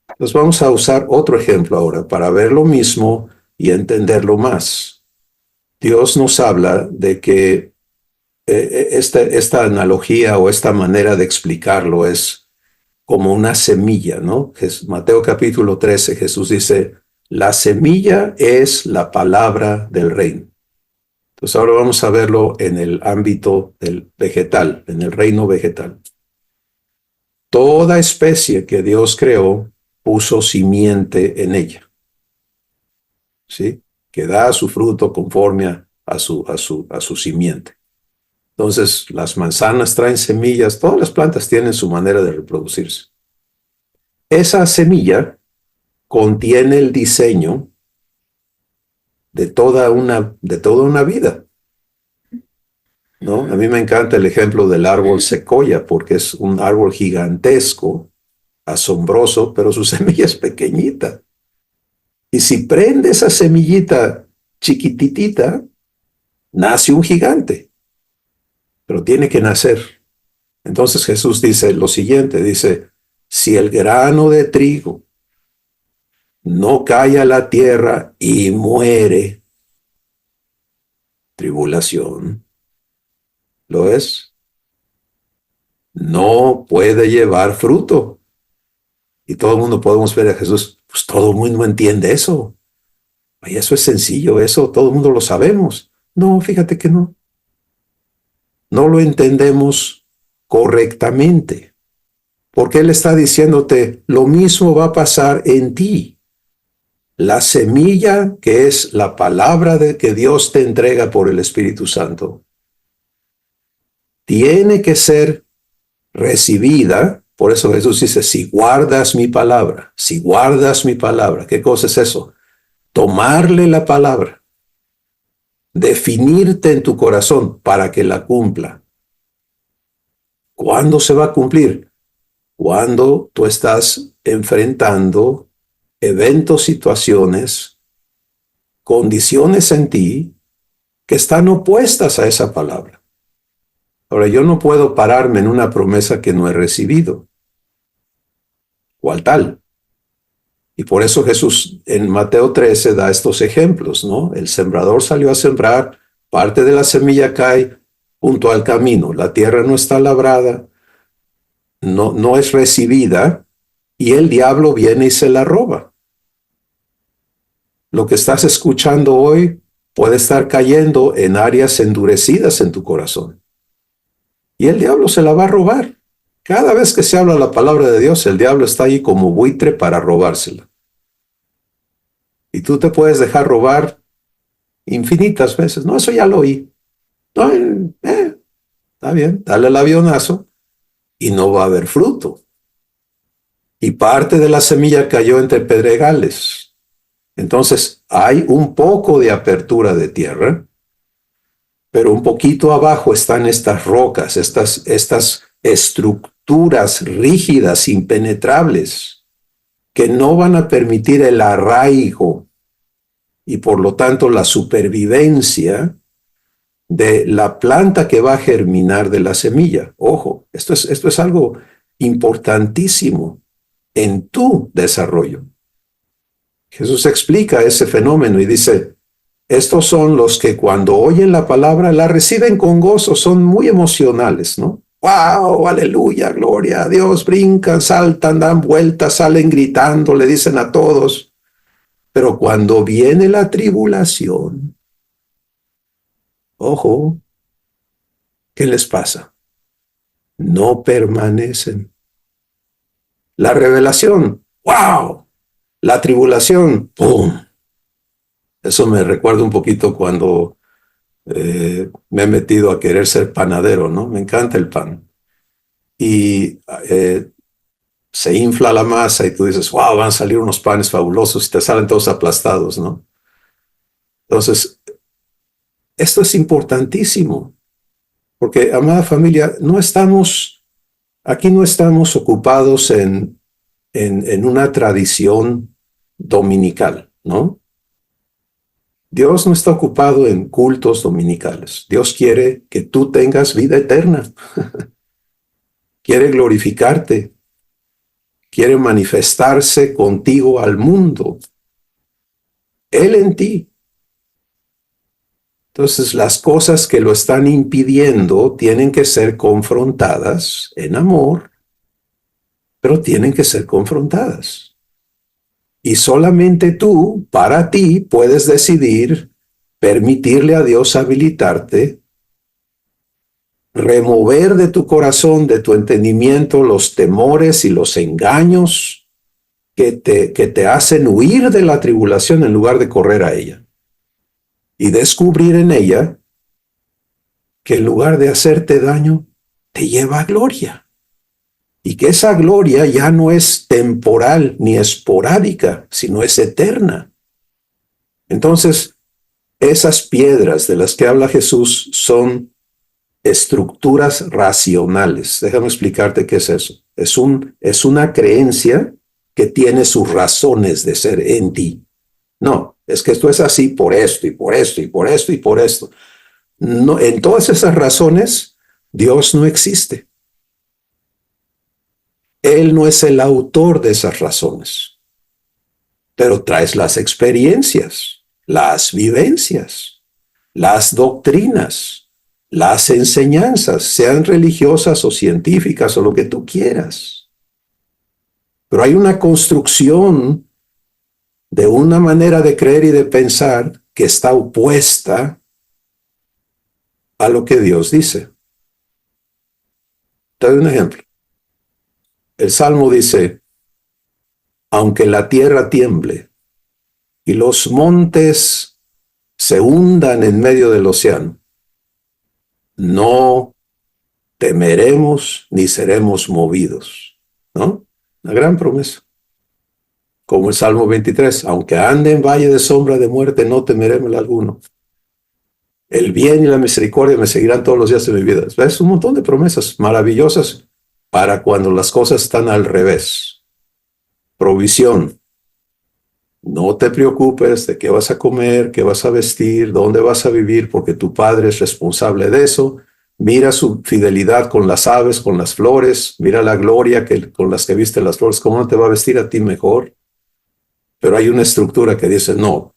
Entonces vamos a usar otro ejemplo ahora para ver lo mismo y entenderlo más. Dios nos habla de que esta analogía o esta manera de explicarlo es como una semilla, ¿no? Mateo capítulo 13, Jesús dice, la semilla es la palabra del reino. Entonces ahora vamos a verlo en el ámbito del vegetal, en el reino vegetal. Toda especie que Dios creó puso simiente en ella, ¿sí? Que da su fruto conforme a su simiente. Entonces, las manzanas traen semillas, todas las plantas tienen su manera de reproducirse. Esa semilla contiene el diseño de toda una vida, ¿no? A mí me encanta el ejemplo del árbol secoya, porque es un árbol gigantesco, asombroso, pero su semilla es pequeñita. Y si prende esa semillita chiquititita, nace un gigante, pero tiene que nacer. Entonces Jesús dice lo siguiente, dice, si el grano de trigo no cae a la tierra y muere, tribulación, ¿lo es? No puede llevar fruto. Y todo el mundo podemos ver a Jesús, pues todo el mundo entiende eso. Ay, eso es sencillo, eso todo el mundo lo sabemos. No, fíjate que no. No lo entendemos correctamente. Porque Él está diciéndote, lo mismo va a pasar en ti. La semilla que es la palabra que Dios te entrega por el Espíritu Santo, tiene que ser recibida. Por eso Jesús dice, si guardas mi palabra, ¿qué cosa es eso? Tomarle la palabra, definirte en tu corazón para que la cumpla. ¿Cuándo se va a cumplir? Cuando tú estás enfrentando eventos, situaciones, condiciones en ti que están opuestas a esa palabra. Ahora, yo no puedo pararme en una promesa que no he recibido. ¿Cuál tal? Y por eso Jesús en Mateo 13 da estos ejemplos, ¿no? El sembrador salió a sembrar, parte de la semilla cae junto al camino, la tierra no está labrada, no es recibida, y el diablo viene y se la roba. Lo que estás escuchando hoy puede estar cayendo en áreas endurecidas en tu corazón. Y el diablo se la va a robar. Cada vez que se habla la palabra de Dios, el diablo está ahí como buitre para robársela. Y tú te puedes dejar robar infinitas veces. No, eso ya lo oí. No, está bien, dale el avionazo y no va a haber fruto. Y parte de la semilla cayó entre pedregales. Entonces hay un poco de apertura de tierra, pero un poquito abajo están estas rocas, estas estructuras rígidas, impenetrables, que no van a permitir el arraigo y por lo tanto la supervivencia de la planta que va a germinar de la semilla. Ojo, esto es algo importantísimo en tu desarrollo. Jesús explica ese fenómeno y dice, estos son los que cuando oyen la palabra la reciben con gozo, son muy emocionales, ¿no? ¡Wow! ¡Aleluya! ¡Gloria a Dios! Brincan, saltan, dan vueltas, salen gritando, le dicen a todos. Pero cuando viene la tribulación, ojo, ¿qué les pasa? No permanecen. La revelación, ¡wow! La tribulación, ¡pum! Eso me recuerda un poquito cuando me he metido a querer ser panadero, ¿no? Me encanta el pan. Y se infla la masa y tú dices, wow, van a salir unos panes fabulosos y te salen todos aplastados, ¿no? Entonces, esto es importantísimo, porque, amada familia, aquí no estamos ocupados en una tradición dominical, ¿no? Dios no está ocupado en cultos dominicales. Dios quiere que tú tengas vida eterna. Quiere glorificarte. Quiere manifestarse contigo al mundo. Él en ti. Entonces, las cosas que lo están impidiendo tienen que ser confrontadas en amor, pero tienen que ser confrontadas. Y solamente tú, para ti, puedes decidir permitirle a Dios habilitarte, remover de tu corazón, de tu entendimiento, los temores y los engaños que te hacen huir de la tribulación en lugar de correr a ella. Y descubrir en ella que en lugar de hacerte daño, te lleva a gloria. Y que esa gloria ya no es temporal ni esporádica, sino es eterna. Entonces, esas piedras de las que habla Jesús son estructuras racionales. Déjame explicarte qué es eso. Es una creencia que tiene sus razones de ser en ti. No, es que esto es así por esto y por esto y por esto y por esto. No, en todas esas razones, Dios no existe. Él no es el autor de esas razones, pero traes las experiencias, las vivencias, las doctrinas, las enseñanzas, sean religiosas o científicas o lo que tú quieras. Pero hay una construcción de una manera de creer y de pensar que está opuesta a lo que Dios dice. Te doy un ejemplo. El Salmo dice, aunque la tierra tiemble y los montes se hundan en medio del océano, no temeremos ni seremos movidos, ¿no? Una gran promesa. Como el Salmo 23, aunque ande en valle de sombra de muerte, no temeré mal alguno. El bien y la misericordia me seguirán todos los días de mi vida. Es un montón de promesas maravillosas para cuando las cosas están al revés. Provisión. No te preocupes de qué vas a comer, qué vas a vestir, dónde vas a vivir, porque tu padre es responsable de eso. Mira su fidelidad con las aves, con las flores. Mira la gloria con las que viste las flores. ¿Cómo no te va a vestir a ti mejor? Pero hay una estructura que dice, no,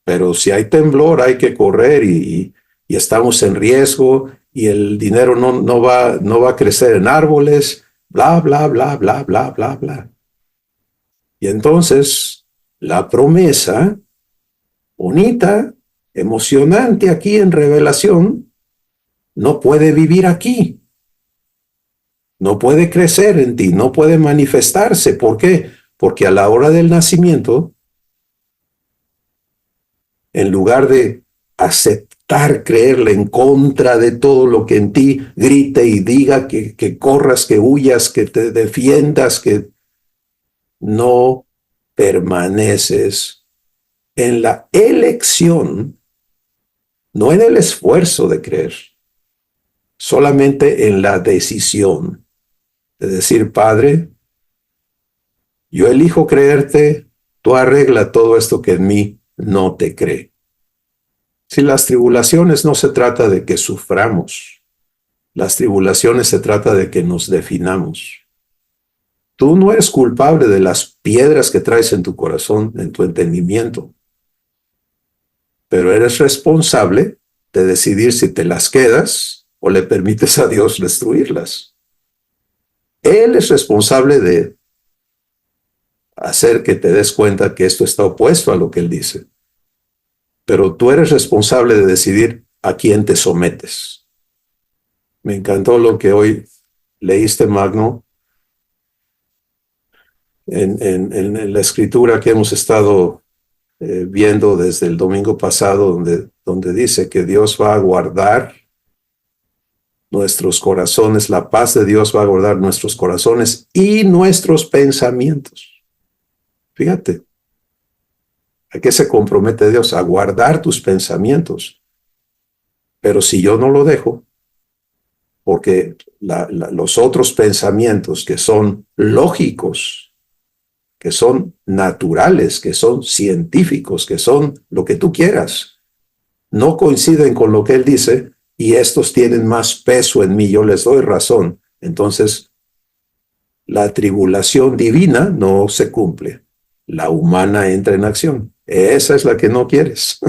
pero si hay temblor hay que correr y estamos en riesgo y el dinero no va a crecer en árboles, bla, bla, bla, bla, bla, bla, bla. Y entonces la promesa bonita, emocionante aquí en Revelación, no puede vivir aquí. No puede crecer en ti, no puede manifestarse. ¿Por qué? Porque a la hora del nacimiento, en lugar de aceptar, creerle en contra de todo lo que en ti grite y diga, que corras, que huyas, que te defiendas, que no permaneces en la elección, no en el esfuerzo de creer, solamente en la decisión de decir, Padre, yo elijo creerte, tú arregla todo esto que en mí no te cree. Si las tribulaciones no se trata de que suframos, las tribulaciones se trata de que nos definamos. Tú no eres culpable de las piedras que traes en tu corazón, en tu entendimiento, pero eres responsable de decidir si te las quedas o le permites a Dios destruirlas. Él es responsable de hacer que te des cuenta que esto está opuesto a lo que Él dice. Pero tú eres responsable de decidir a quién te sometes. Me encantó lo que hoy leíste, Magno, en la escritura que hemos estado viendo desde el domingo pasado, donde dice que Dios va a guardar nuestros corazones, la paz de Dios va a guardar nuestros corazones y nuestros pensamientos. Fíjate, ¿a qué se compromete Dios? A guardar tus pensamientos. Pero si yo no lo dejo, porque los otros pensamientos que son lógicos, que son naturales, que son científicos, que son lo que tú quieras, no coinciden con lo que Él dice, y estos tienen más peso en mí, yo les doy razón. Entonces, la tribulación divina no se cumple. La humana entra en acción. Esa es la que no quieres.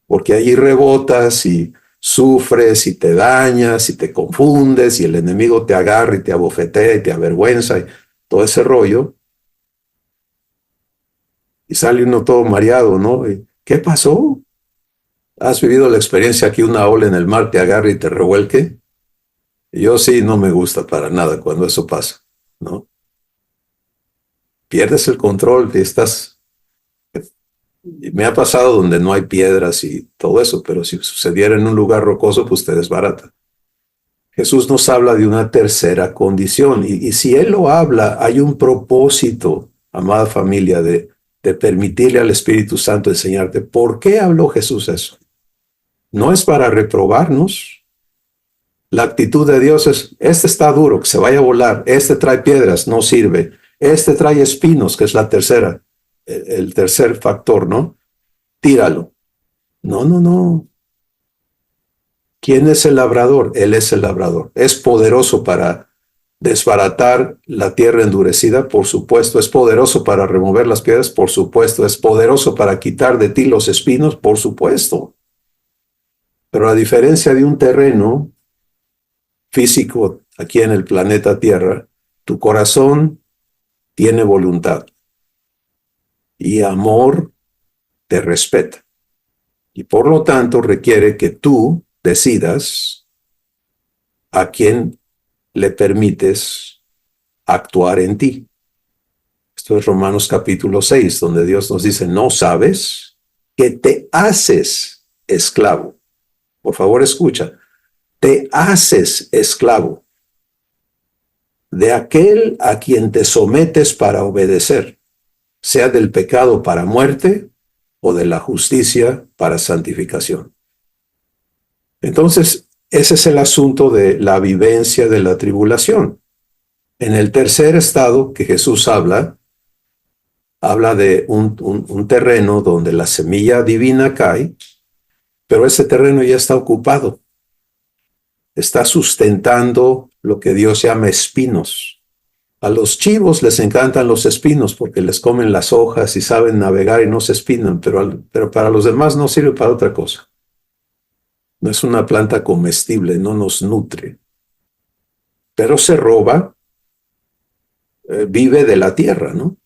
Porque allí rebotas y sufres y te dañas y te confundes y el enemigo te agarra y te abofetea y te avergüenza y todo ese rollo. Y sale uno todo mareado, ¿no? ¿Qué pasó? ¿Has vivido la experiencia que una ola en el mar te agarre y te revuelque? Yo sí, no me gusta para nada cuando eso pasa, ¿no? Pierdes el control y estás... Me ha pasado donde no hay piedras y todo eso, pero si sucediera en un lugar rocoso, pues te desbarata. Jesús nos habla de una tercera condición y si Él lo habla, hay un propósito, amada familia, de permitirle al Espíritu Santo enseñarte. ¿Por qué habló Jesús eso? No es para reprobarnos. La actitud de Dios es, este está duro, que se vaya a volar, este trae piedras, no sirve, este trae espinos, que es la tercera, el tercer factor, ¿no? Tíralo. No, no, no. ¿Quién es el labrador? Él es el labrador. ¿Es poderoso para desbaratar la tierra endurecida? Por supuesto. ¿Es poderoso para remover las piedras? Por supuesto. ¿Es poderoso para quitar de ti los espinos? Por supuesto. Pero a diferencia de un terreno físico aquí en el planeta Tierra, tu corazón tiene voluntad y amor te respeta. Y por lo tanto requiere que tú decidas a quién le permites actuar en ti. Esto es Romanos capítulo 6, donde Dios nos dice, ¿no sabes que te haces esclavo? Por favor, escucha. Te haces esclavo de aquel a quien te sometes para obedecer, sea del pecado para muerte o de la justicia para santificación. Entonces, ese es el asunto de la vivencia de la tribulación. En el tercer estado que Jesús habla de un terreno donde la semilla divina cae, pero ese terreno ya está ocupado. Está sustentando lo que Dios llama espinos. A los chivos les encantan los espinos porque les comen las hojas y saben navegar y no se espinan, pero para los demás no sirve para otra cosa. No es una planta comestible, no nos nutre. Pero se roba, vive de la tierra, ¿no?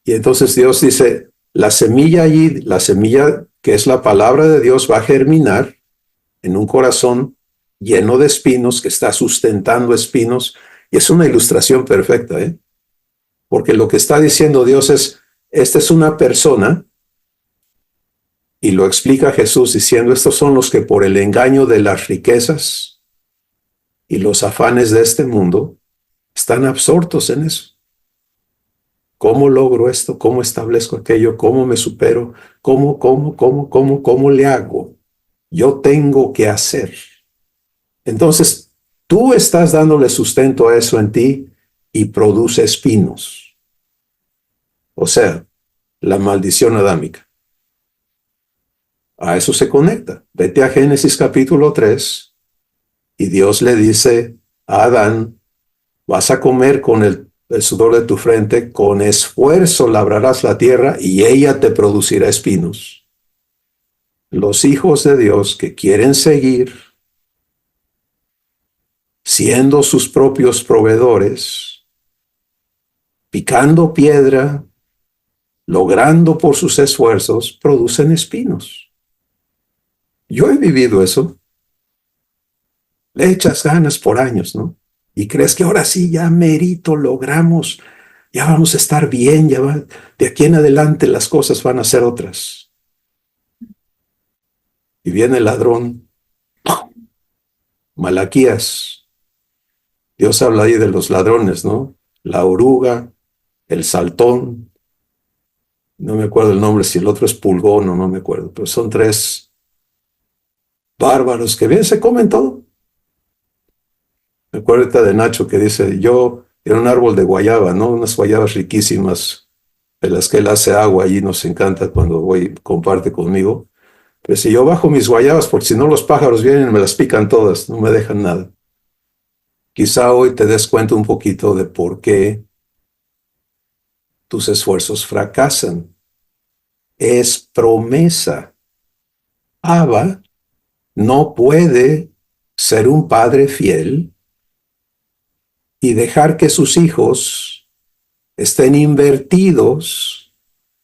Y entonces Dios dice, la semilla allí, la semilla que es la palabra de Dios, va a germinar en un corazón lleno de espinos, que está sustentando espinos, y es una ilustración perfecta, ¿eh? Porque lo que está diciendo Dios es, esta es una persona, y lo explica Jesús diciendo, estos son los que por el engaño de las riquezas y los afanes de este mundo, están absortos en eso. ¿Cómo logro esto? ¿Cómo establezco aquello? ¿Cómo me supero? ¿Cómo le hago? Yo tengo que hacer. Entonces, tú estás dándole sustento a eso en ti y produce espinos. O sea, la maldición adámica. A eso se conecta. Vete a Génesis capítulo 3 y Dios le dice a Adán, vas a comer con el sudor de tu frente, con esfuerzo labrarás la tierra y ella te producirá espinos. Los hijos de Dios que quieren seguir siendo sus propios proveedores, picando piedra, logrando por sus esfuerzos, producen espinos. Yo he vivido eso. Le echas ganas por años, ¿no? Y crees que ahora sí, ya merito, logramos, ya vamos a estar bien, de aquí en adelante las cosas van a ser otras. Y viene el ladrón, Malaquías. Dios habla ahí de los ladrones, ¿no? La oruga, el saltón, no me acuerdo el nombre, si el otro es pulgón o no me acuerdo, pero son tres bárbaros que bien se comen todo. Me acuerdo ahorita de Nacho que dice, yo era un árbol de guayaba, ¿no? Unas guayabas riquísimas, de las que él hace agua, allí nos encanta cuando comparte conmigo. Pero si yo bajo mis guayabas, porque si no los pájaros vienen y me las pican todas, no me dejan nada. Quizá hoy te des cuenta un poquito de por qué tus esfuerzos fracasan. Es promesa. Abba no puede ser un padre fiel y dejar que sus hijos estén invertidos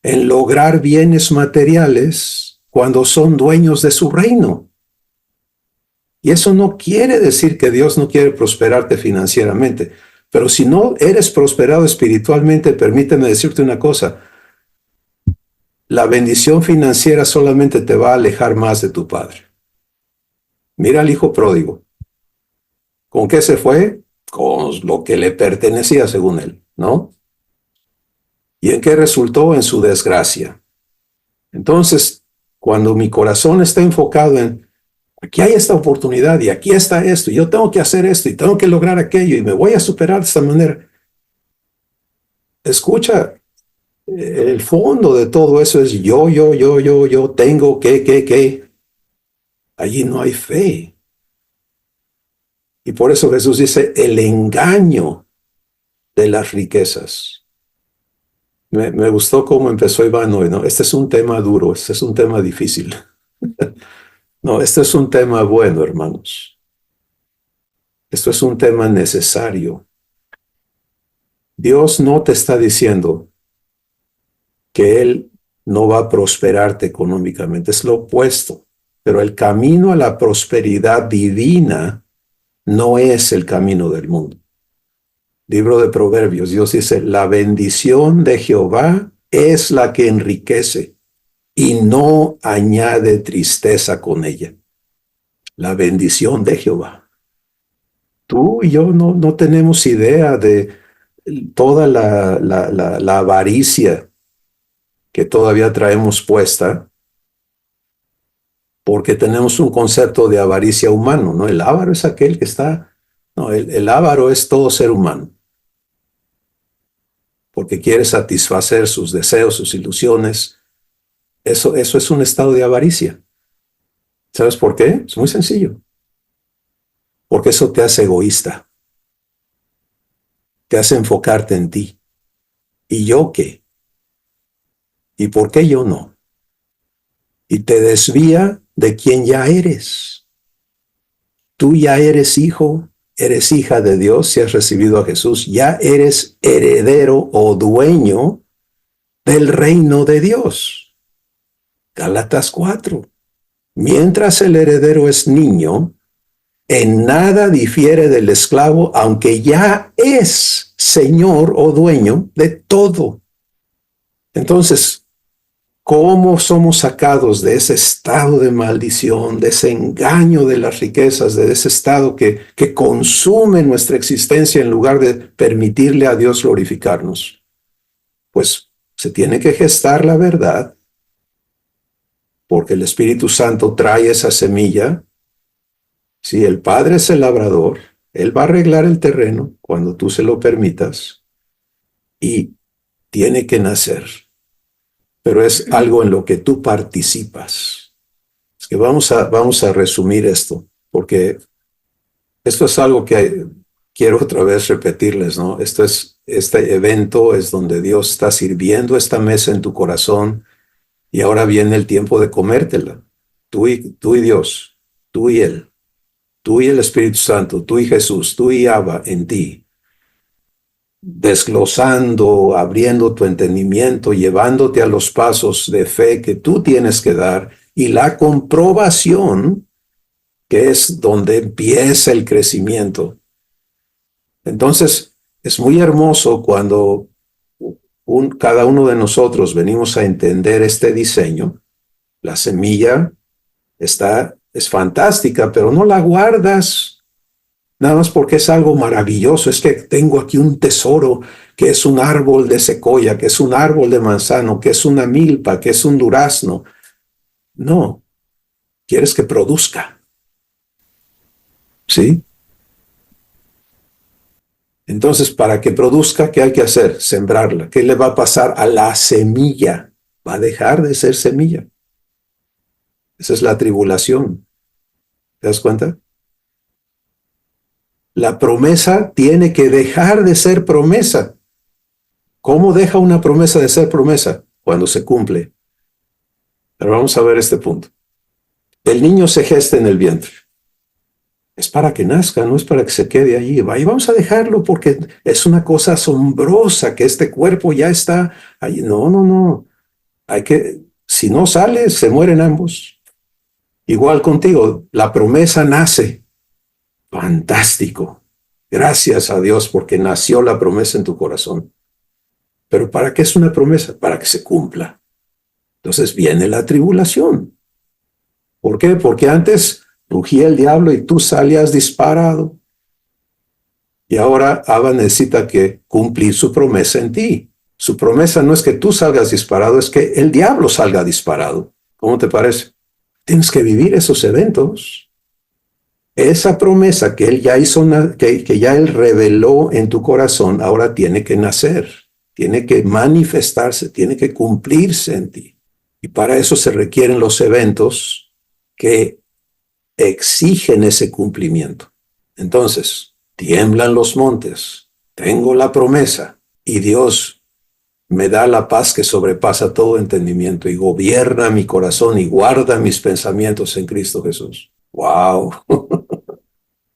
en lograr bienes materiales cuando son dueños de su reino. Y eso no quiere decir que Dios no quiere prosperarte financieramente, pero si no eres prosperado espiritualmente, permíteme decirte una cosa, la bendición financiera solamente te va a alejar más de tu padre. Mira al hijo pródigo. ¿Con qué se fue? Con lo que le pertenecía según él, ¿no? ¿Y en qué resultó? En su desgracia. Entonces, cuando mi corazón está enfocado en aquí hay esta oportunidad y aquí está esto, y yo tengo que hacer esto y tengo que lograr aquello y me voy a superar de esta manera. Escucha, el fondo de todo eso es yo, tengo que. Allí no hay fe. Y por eso Jesús dice el engaño de las riquezas. Me gustó cómo empezó Iván hoy, ¿no? Este es un tema duro, este es un tema difícil. No, este es un tema bueno, hermanos. Esto es un tema necesario. Dios no te está diciendo que Él no va a prosperarte económicamente, es lo opuesto. Pero el camino a la prosperidad divina no es el camino del mundo. Libro de Proverbios, Dios dice, la bendición de Jehová es la que enriquece y no añade tristeza con ella. La bendición de Jehová. Tú y yo no tenemos idea de toda la avaricia que todavía traemos puesta, porque tenemos un concepto de avaricia humano, ¿no? El avaro es aquel que está, no, el avaro es todo ser humano, porque quiere satisfacer sus deseos, sus ilusiones. Eso es un estado de avaricia. ¿Sabes por qué? Es muy sencillo. Porque eso te hace egoísta. Te hace enfocarte en ti. ¿Y yo qué? ¿Y por qué yo no? Y te desvía de quien ya eres. Tú ya eres hijo, eres hija de Dios si has recibido a Jesús. Ya eres heredero o dueño del reino de Dios. Gálatas 4. Mientras el heredero es niño, en nada difiere del esclavo, aunque ya es señor o dueño de todo. Entonces, ¿cómo somos sacados de ese estado de maldición, de ese engaño de las riquezas, de ese estado que consume nuestra existencia en lugar de permitirle a Dios glorificarnos? Pues se tiene que gestar la verdad, porque el Espíritu Santo trae esa semilla. Si el Padre es el labrador, Él va a arreglar el terreno cuando tú se lo permitas y tiene que nacer. Pero es algo en lo que tú participas. Es que vamos a resumir esto, porque esto es algo que quiero otra vez repetirles, ¿no? Este evento es donde Dios está sirviendo esta mesa en tu corazón y ahora viene el tiempo de comértela. Tú y Dios, tú y Él. Tú y el Espíritu Santo, tú y Jesús, tú y Abba en ti. desglosando, abriendo tu entendimiento, llevándote a los pasos de fe que tú tienes que dar, y la comprobación, que es donde empieza el crecimiento. Entonces, es muy hermoso cuando cada uno de nosotros venimos a entender este diseño. La semilla es fantástica, pero no la guardas nada más porque es algo maravilloso. Es que tengo aquí un tesoro, que es un árbol de secoya, que es un árbol de manzano, que es una milpa, que es un durazno. No, quieres que produzca. ¿Sí? Entonces, para que produzca, ¿qué hay que hacer? Sembrarla. ¿Qué le va a pasar a la semilla? Va a dejar de ser semilla. Esa es la tribulación. ¿Te das cuenta? La promesa tiene que dejar de ser promesa. ¿Cómo deja una promesa de ser promesa? Cuando se cumple. Pero vamos a ver este punto. El niño se gesta en el vientre. Es para que nazca, no es para que se quede allí. Y vamos a dejarlo porque es una cosa asombrosa que este cuerpo ya está allí. No. Si no sale, se mueren ambos. Igual contigo, la promesa nace. Fantástico. Gracias a Dios porque nació la promesa en tu corazón. ¿Pero para qué es una promesa? Para que se cumpla. Entonces viene la tribulación. ¿Por qué? Porque antes rugía el diablo y tú salías disparado. Y ahora Abba necesita que cumplir su promesa en ti. Su promesa no es que tú salgas disparado, es que el diablo salga disparado. ¿Cómo te parece? Tienes que vivir esos eventos. Esa promesa que él ya hizo, que ya él reveló en tu corazón, ahora tiene que nacer, tiene que manifestarse, tiene que cumplirse en ti. Y para eso se requieren los eventos que exigen ese cumplimiento. Entonces, tiemblan los montes, tengo la promesa y Dios me da la paz que sobrepasa todo entendimiento y gobierna mi corazón y guarda mis pensamientos en Cristo Jesús. ¡Wow!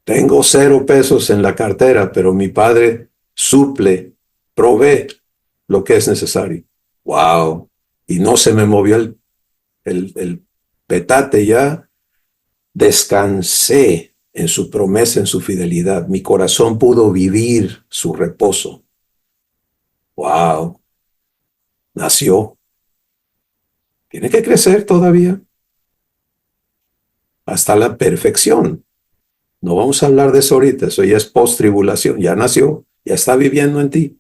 Tengo 0 pesos en la cartera, pero mi Padre suple, provee lo que es necesario. ¡Wow! Y no se me movió el petate ya. Descansé en su promesa, en su fidelidad. Mi corazón pudo vivir su reposo. ¡Wow! Nació. Tiene que crecer todavía hasta la perfección. No vamos a hablar de eso ahorita, eso ya es post-tribulación, ya nació, ya está viviendo en ti.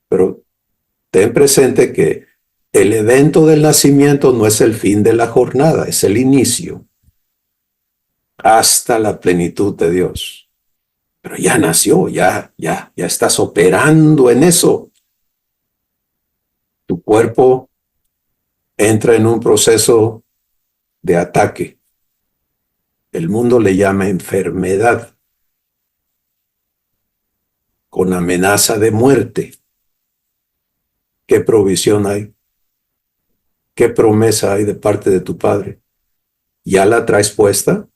Pero ten presente que el evento del nacimiento no es el fin de la jornada, es el inicio hasta la plenitud de Dios. Pero ya nació, ya estás operando en eso. Tu cuerpo entra en un proceso de ataque. El mundo le llama enfermedad, con amenaza de muerte. ¿Qué provisión hay? ¿Qué promesa hay de parte de tu Padre? ¿Ya la traes puesta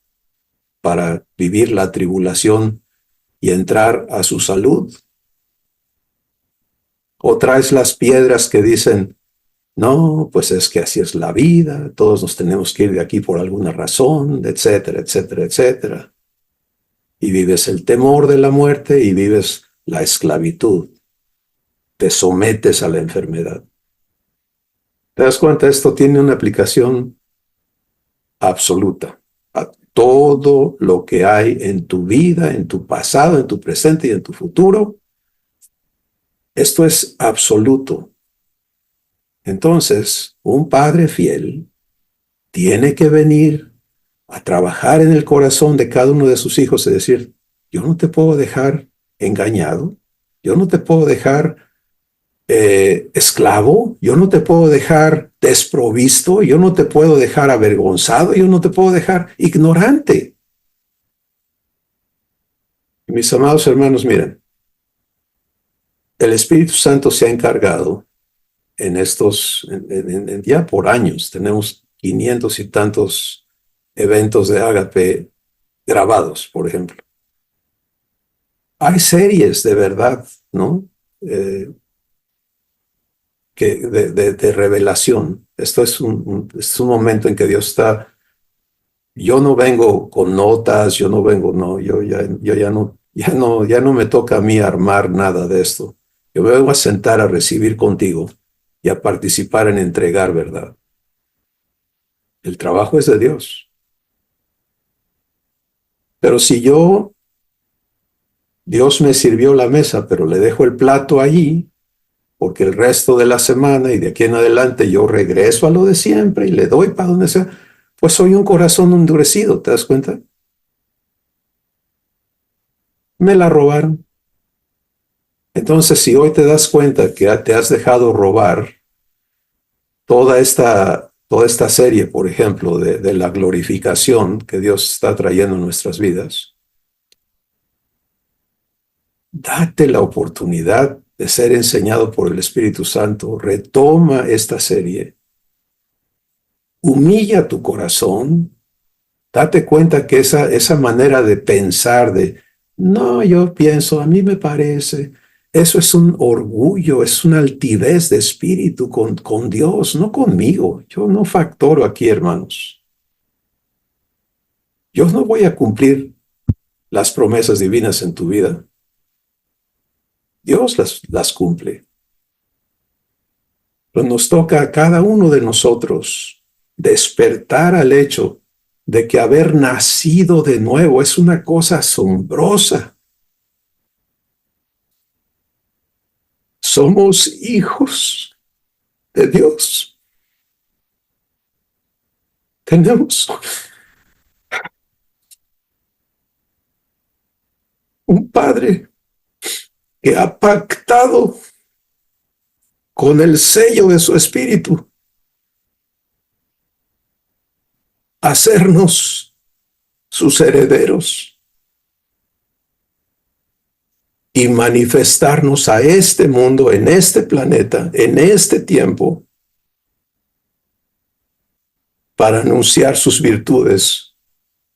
para vivir la tribulación y entrar a su salud? ¿O traes las piedras que dicen, no, pues es que así es la vida, todos nos tenemos que ir de aquí por alguna razón, etcétera, etcétera, etcétera? Y vives el temor de la muerte y vives la esclavitud. Te sometes a la enfermedad. ¿Te das cuenta? Esto tiene una aplicación absoluta a todo lo que hay en tu vida, en tu pasado, en tu presente y en tu futuro. Esto es absoluto. Entonces, un padre fiel tiene que venir a trabajar en el corazón de cada uno de sus hijos y decir, yo no te puedo dejar engañado, yo no te puedo dejar esclavo, yo no te puedo dejar desprovisto, yo no te puedo dejar avergonzado, yo no te puedo dejar ignorante. Mis amados hermanos, miren, el Espíritu Santo se ha encargado en estos, ya por años, tenemos 500 y tantos eventos de Ágape grabados, por ejemplo. Hay series de verdad ¿no? De revelación. Esto es un momento en que Dios está. Yo no vengo con notas, yo no vengo, no, yo ya no me toca a mí armar nada de esto. Yo me vengo a sentar a recibir contigo y a participar en entregar verdad. El trabajo es de Dios. Pero si Dios me sirvió la mesa, pero le dejo el plato allí, porque el resto de la semana y de aquí en adelante yo regreso a lo de siempre y le doy para donde sea, pues soy un corazón endurecido, ¿te das cuenta? Me la robaron. Entonces, si hoy te das cuenta que te has dejado robar toda esta serie, por ejemplo, de la glorificación que Dios está trayendo en nuestras vidas, date la oportunidad de ser enseñado por el Espíritu Santo. Retoma esta serie. Humilla tu corazón. Date cuenta que esa manera de pensar no, yo pienso, a mí me parece, eso es un orgullo, es una altivez de espíritu con Dios, no conmigo. Yo no factoro aquí, hermanos. Yo no voy a cumplir las promesas divinas en tu vida. Dios las cumple. Pero nos toca a cada uno de nosotros despertar al hecho de que haber nacido de nuevo es una cosa asombrosa. Somos hijos de Dios. Tenemos un Padre que ha pactado con el sello de su Espíritu hacernos sus herederos y manifestarnos a este mundo, en este planeta, en este tiempo, para anunciar sus virtudes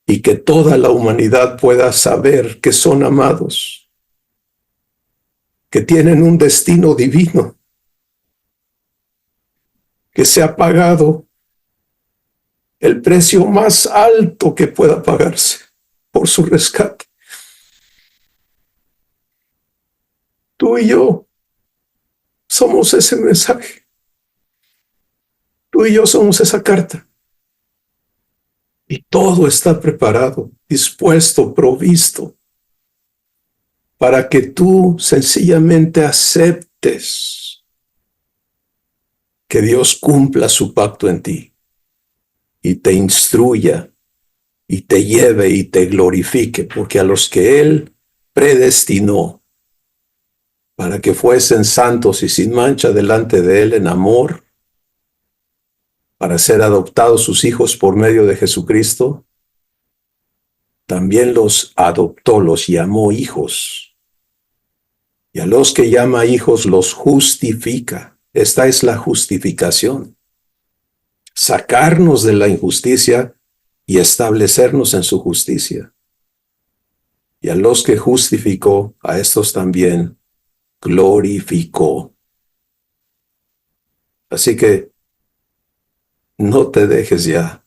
y que toda la humanidad pueda saber que son amados, que tienen un destino divino, que se ha pagado el precio más alto que pueda pagarse por su rescate. Tú y yo somos ese mensaje. Tú y yo somos esa carta. Y todo está preparado, dispuesto, provisto, para que tú sencillamente aceptes que Dios cumpla su pacto en ti y te instruya y te lleve y te glorifique, porque a los que Él predestinó para que fuesen santos y sin mancha delante de Él en amor, para ser adoptados sus hijos por medio de Jesucristo, también los adoptó, los llamó hijos. Y a los que llama hijos los justifica. Esta es la justificación. Sacarnos de la injusticia y establecernos en su justicia. Y a los que justificó, a estos también glorificó. Así que no te dejes ya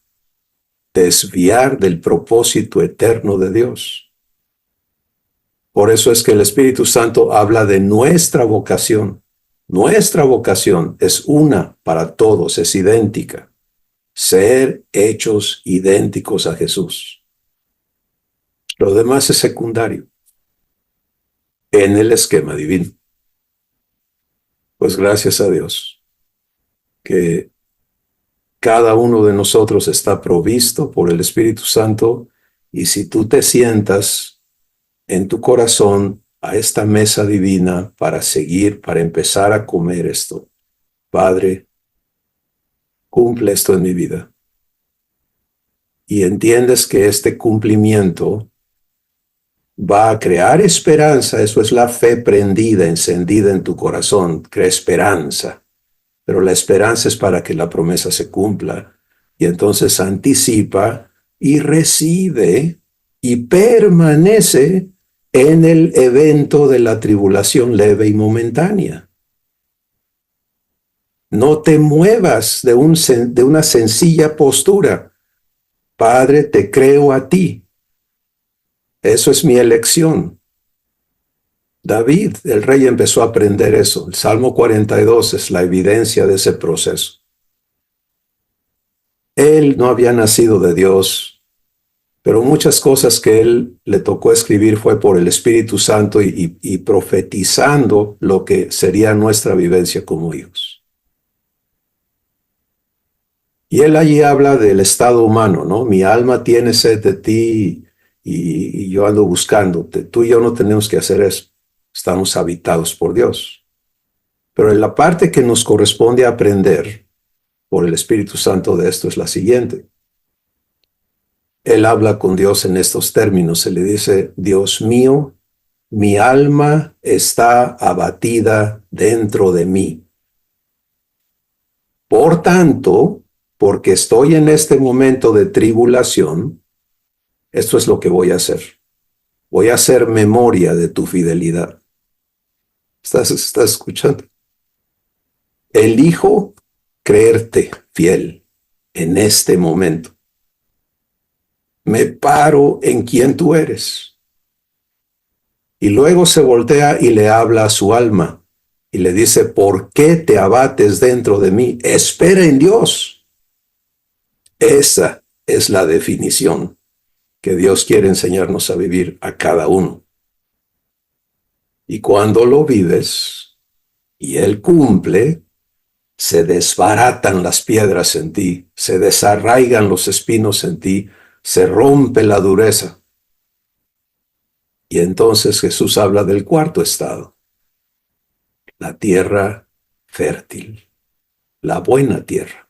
desviar del propósito eterno de Dios. Por eso es que el Espíritu Santo habla de nuestra vocación. Nuestra vocación es una para todos, es idéntica. Ser hechos idénticos a Jesús. Lo demás es secundario en el esquema divino. Pues gracias a Dios que cada uno de nosotros está provisto por el Espíritu Santo, y si tú te sientas en tu corazón a esta mesa divina para seguir, para empezar a comer esto, Padre, cumple esto en mi vida. Y entiendes que este cumplimiento va a crear esperanza. Eso es la fe prendida, encendida en tu corazón, crea esperanza. Pero la esperanza es para que la promesa se cumpla. Y entonces anticipa y recibe y permanece en el evento de la tribulación leve y momentánea. No te muevas de una sencilla postura. Padre, te creo a ti. Eso es mi elección. David, el rey, empezó a aprender eso. El Salmo 42 es la evidencia de ese proceso. Él no había nacido de Dios, pero muchas cosas que él le tocó escribir fue por el Espíritu Santo y profetizando lo que sería nuestra vivencia como hijos. Y él allí habla del estado humano, ¿no? Mi alma tiene sed de ti y yo ando buscándote. Tú y yo no tenemos que hacer eso. Estamos habitados por Dios. Pero en la parte que nos corresponde aprender por el Espíritu Santo de esto es la siguiente. Él habla con Dios en estos términos. Se le dice, Dios mío, mi alma está abatida dentro de mí. Por tanto, porque estoy en este momento de tribulación, esto es lo que voy a hacer. Voy a hacer memoria de tu fidelidad. ¿Estás escuchando? Elijo creerte fiel en este momento. Me paro en quien tú eres. Y luego se voltea y le habla a su alma y le dice, ¿por qué te abates dentro de mí? Espera en Dios. Esa es la definición que Dios quiere enseñarnos a vivir a cada uno. Y cuando lo vives y Él cumple, se desbaratan las piedras en ti, se desarraigan los espinos en ti, se rompe la dureza. Y entonces Jesús habla del cuarto estado, la tierra fértil, la buena tierra,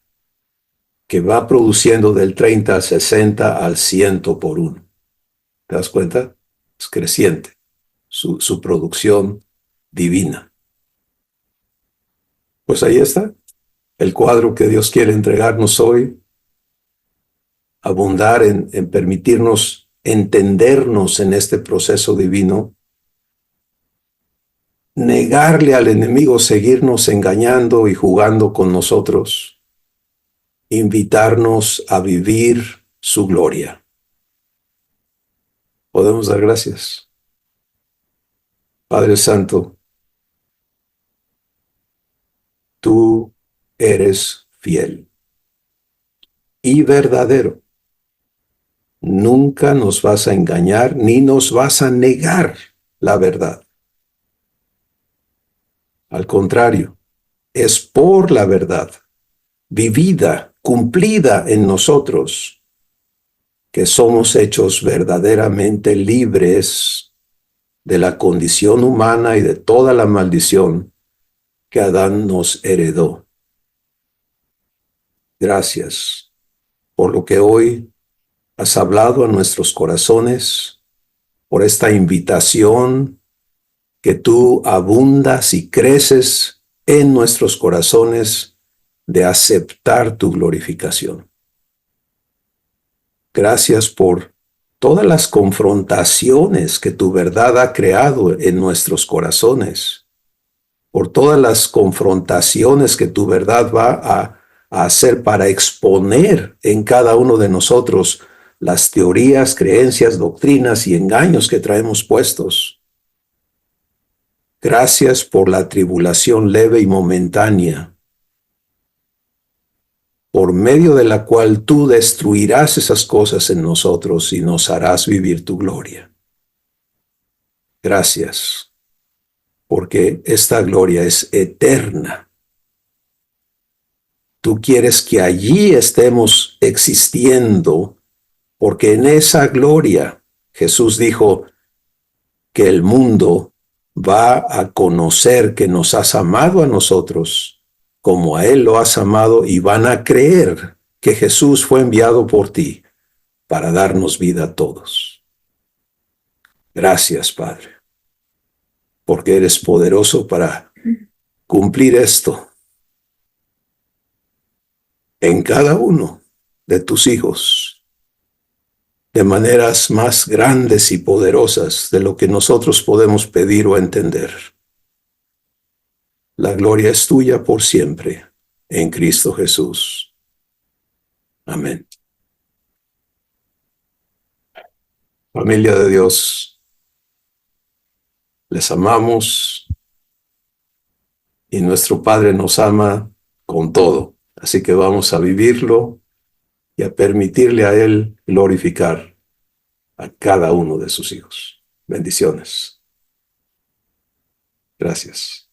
que va produciendo del 30 al 60 al 100 por uno. ¿Te das cuenta? Es creciente su producción divina. Pues ahí está el cuadro que Dios quiere entregarnos hoy, abundar en permitirnos entendernos en este proceso divino, negarle al enemigo seguirnos engañando y jugando con nosotros, invitarnos a vivir su gloria. Podemos dar gracias. Padre Santo, tú eres fiel y verdadero. Nunca nos vas a engañar ni nos vas a negar la verdad. Al contrario, es por la verdad, vivida, cumplida en nosotros, que somos hechos verdaderamente libres de la condición humana y de toda la maldición que Adán nos heredó. Gracias por lo que hoy has hablado a nuestros corazones, por esta invitación que tú abundas y creces en nuestros corazones de aceptar tu glorificación. Gracias por todas las confrontaciones que tu verdad ha creado en nuestros corazones, por todas las confrontaciones que tu verdad va a hacer para exponer en cada uno de nosotros las teorías, creencias, doctrinas y engaños que traemos puestos. Gracias por la tribulación leve y momentánea, por medio de la cual tú destruirás esas cosas en nosotros y nos harás vivir tu gloria. Gracias, porque esta gloria es eterna. Tú quieres que allí estemos existiendo, porque en esa gloria Jesús dijo que el mundo va a conocer que nos has amado a nosotros como a Él lo has amado y van a creer que Jesús fue enviado por ti para darnos vida a todos. Gracias, Padre, porque eres poderoso para cumplir esto en cada uno de tus hijos. de maneras más grandes y poderosas de lo que nosotros podemos pedir o entender. La gloria es tuya por siempre, en Cristo Jesús. Amén. Familia de Dios, les amamos y nuestro Padre nos ama con todo. Así que vamos a vivirlo y a permitirle a Él glorificar a cada uno de sus hijos. Bendiciones. Gracias.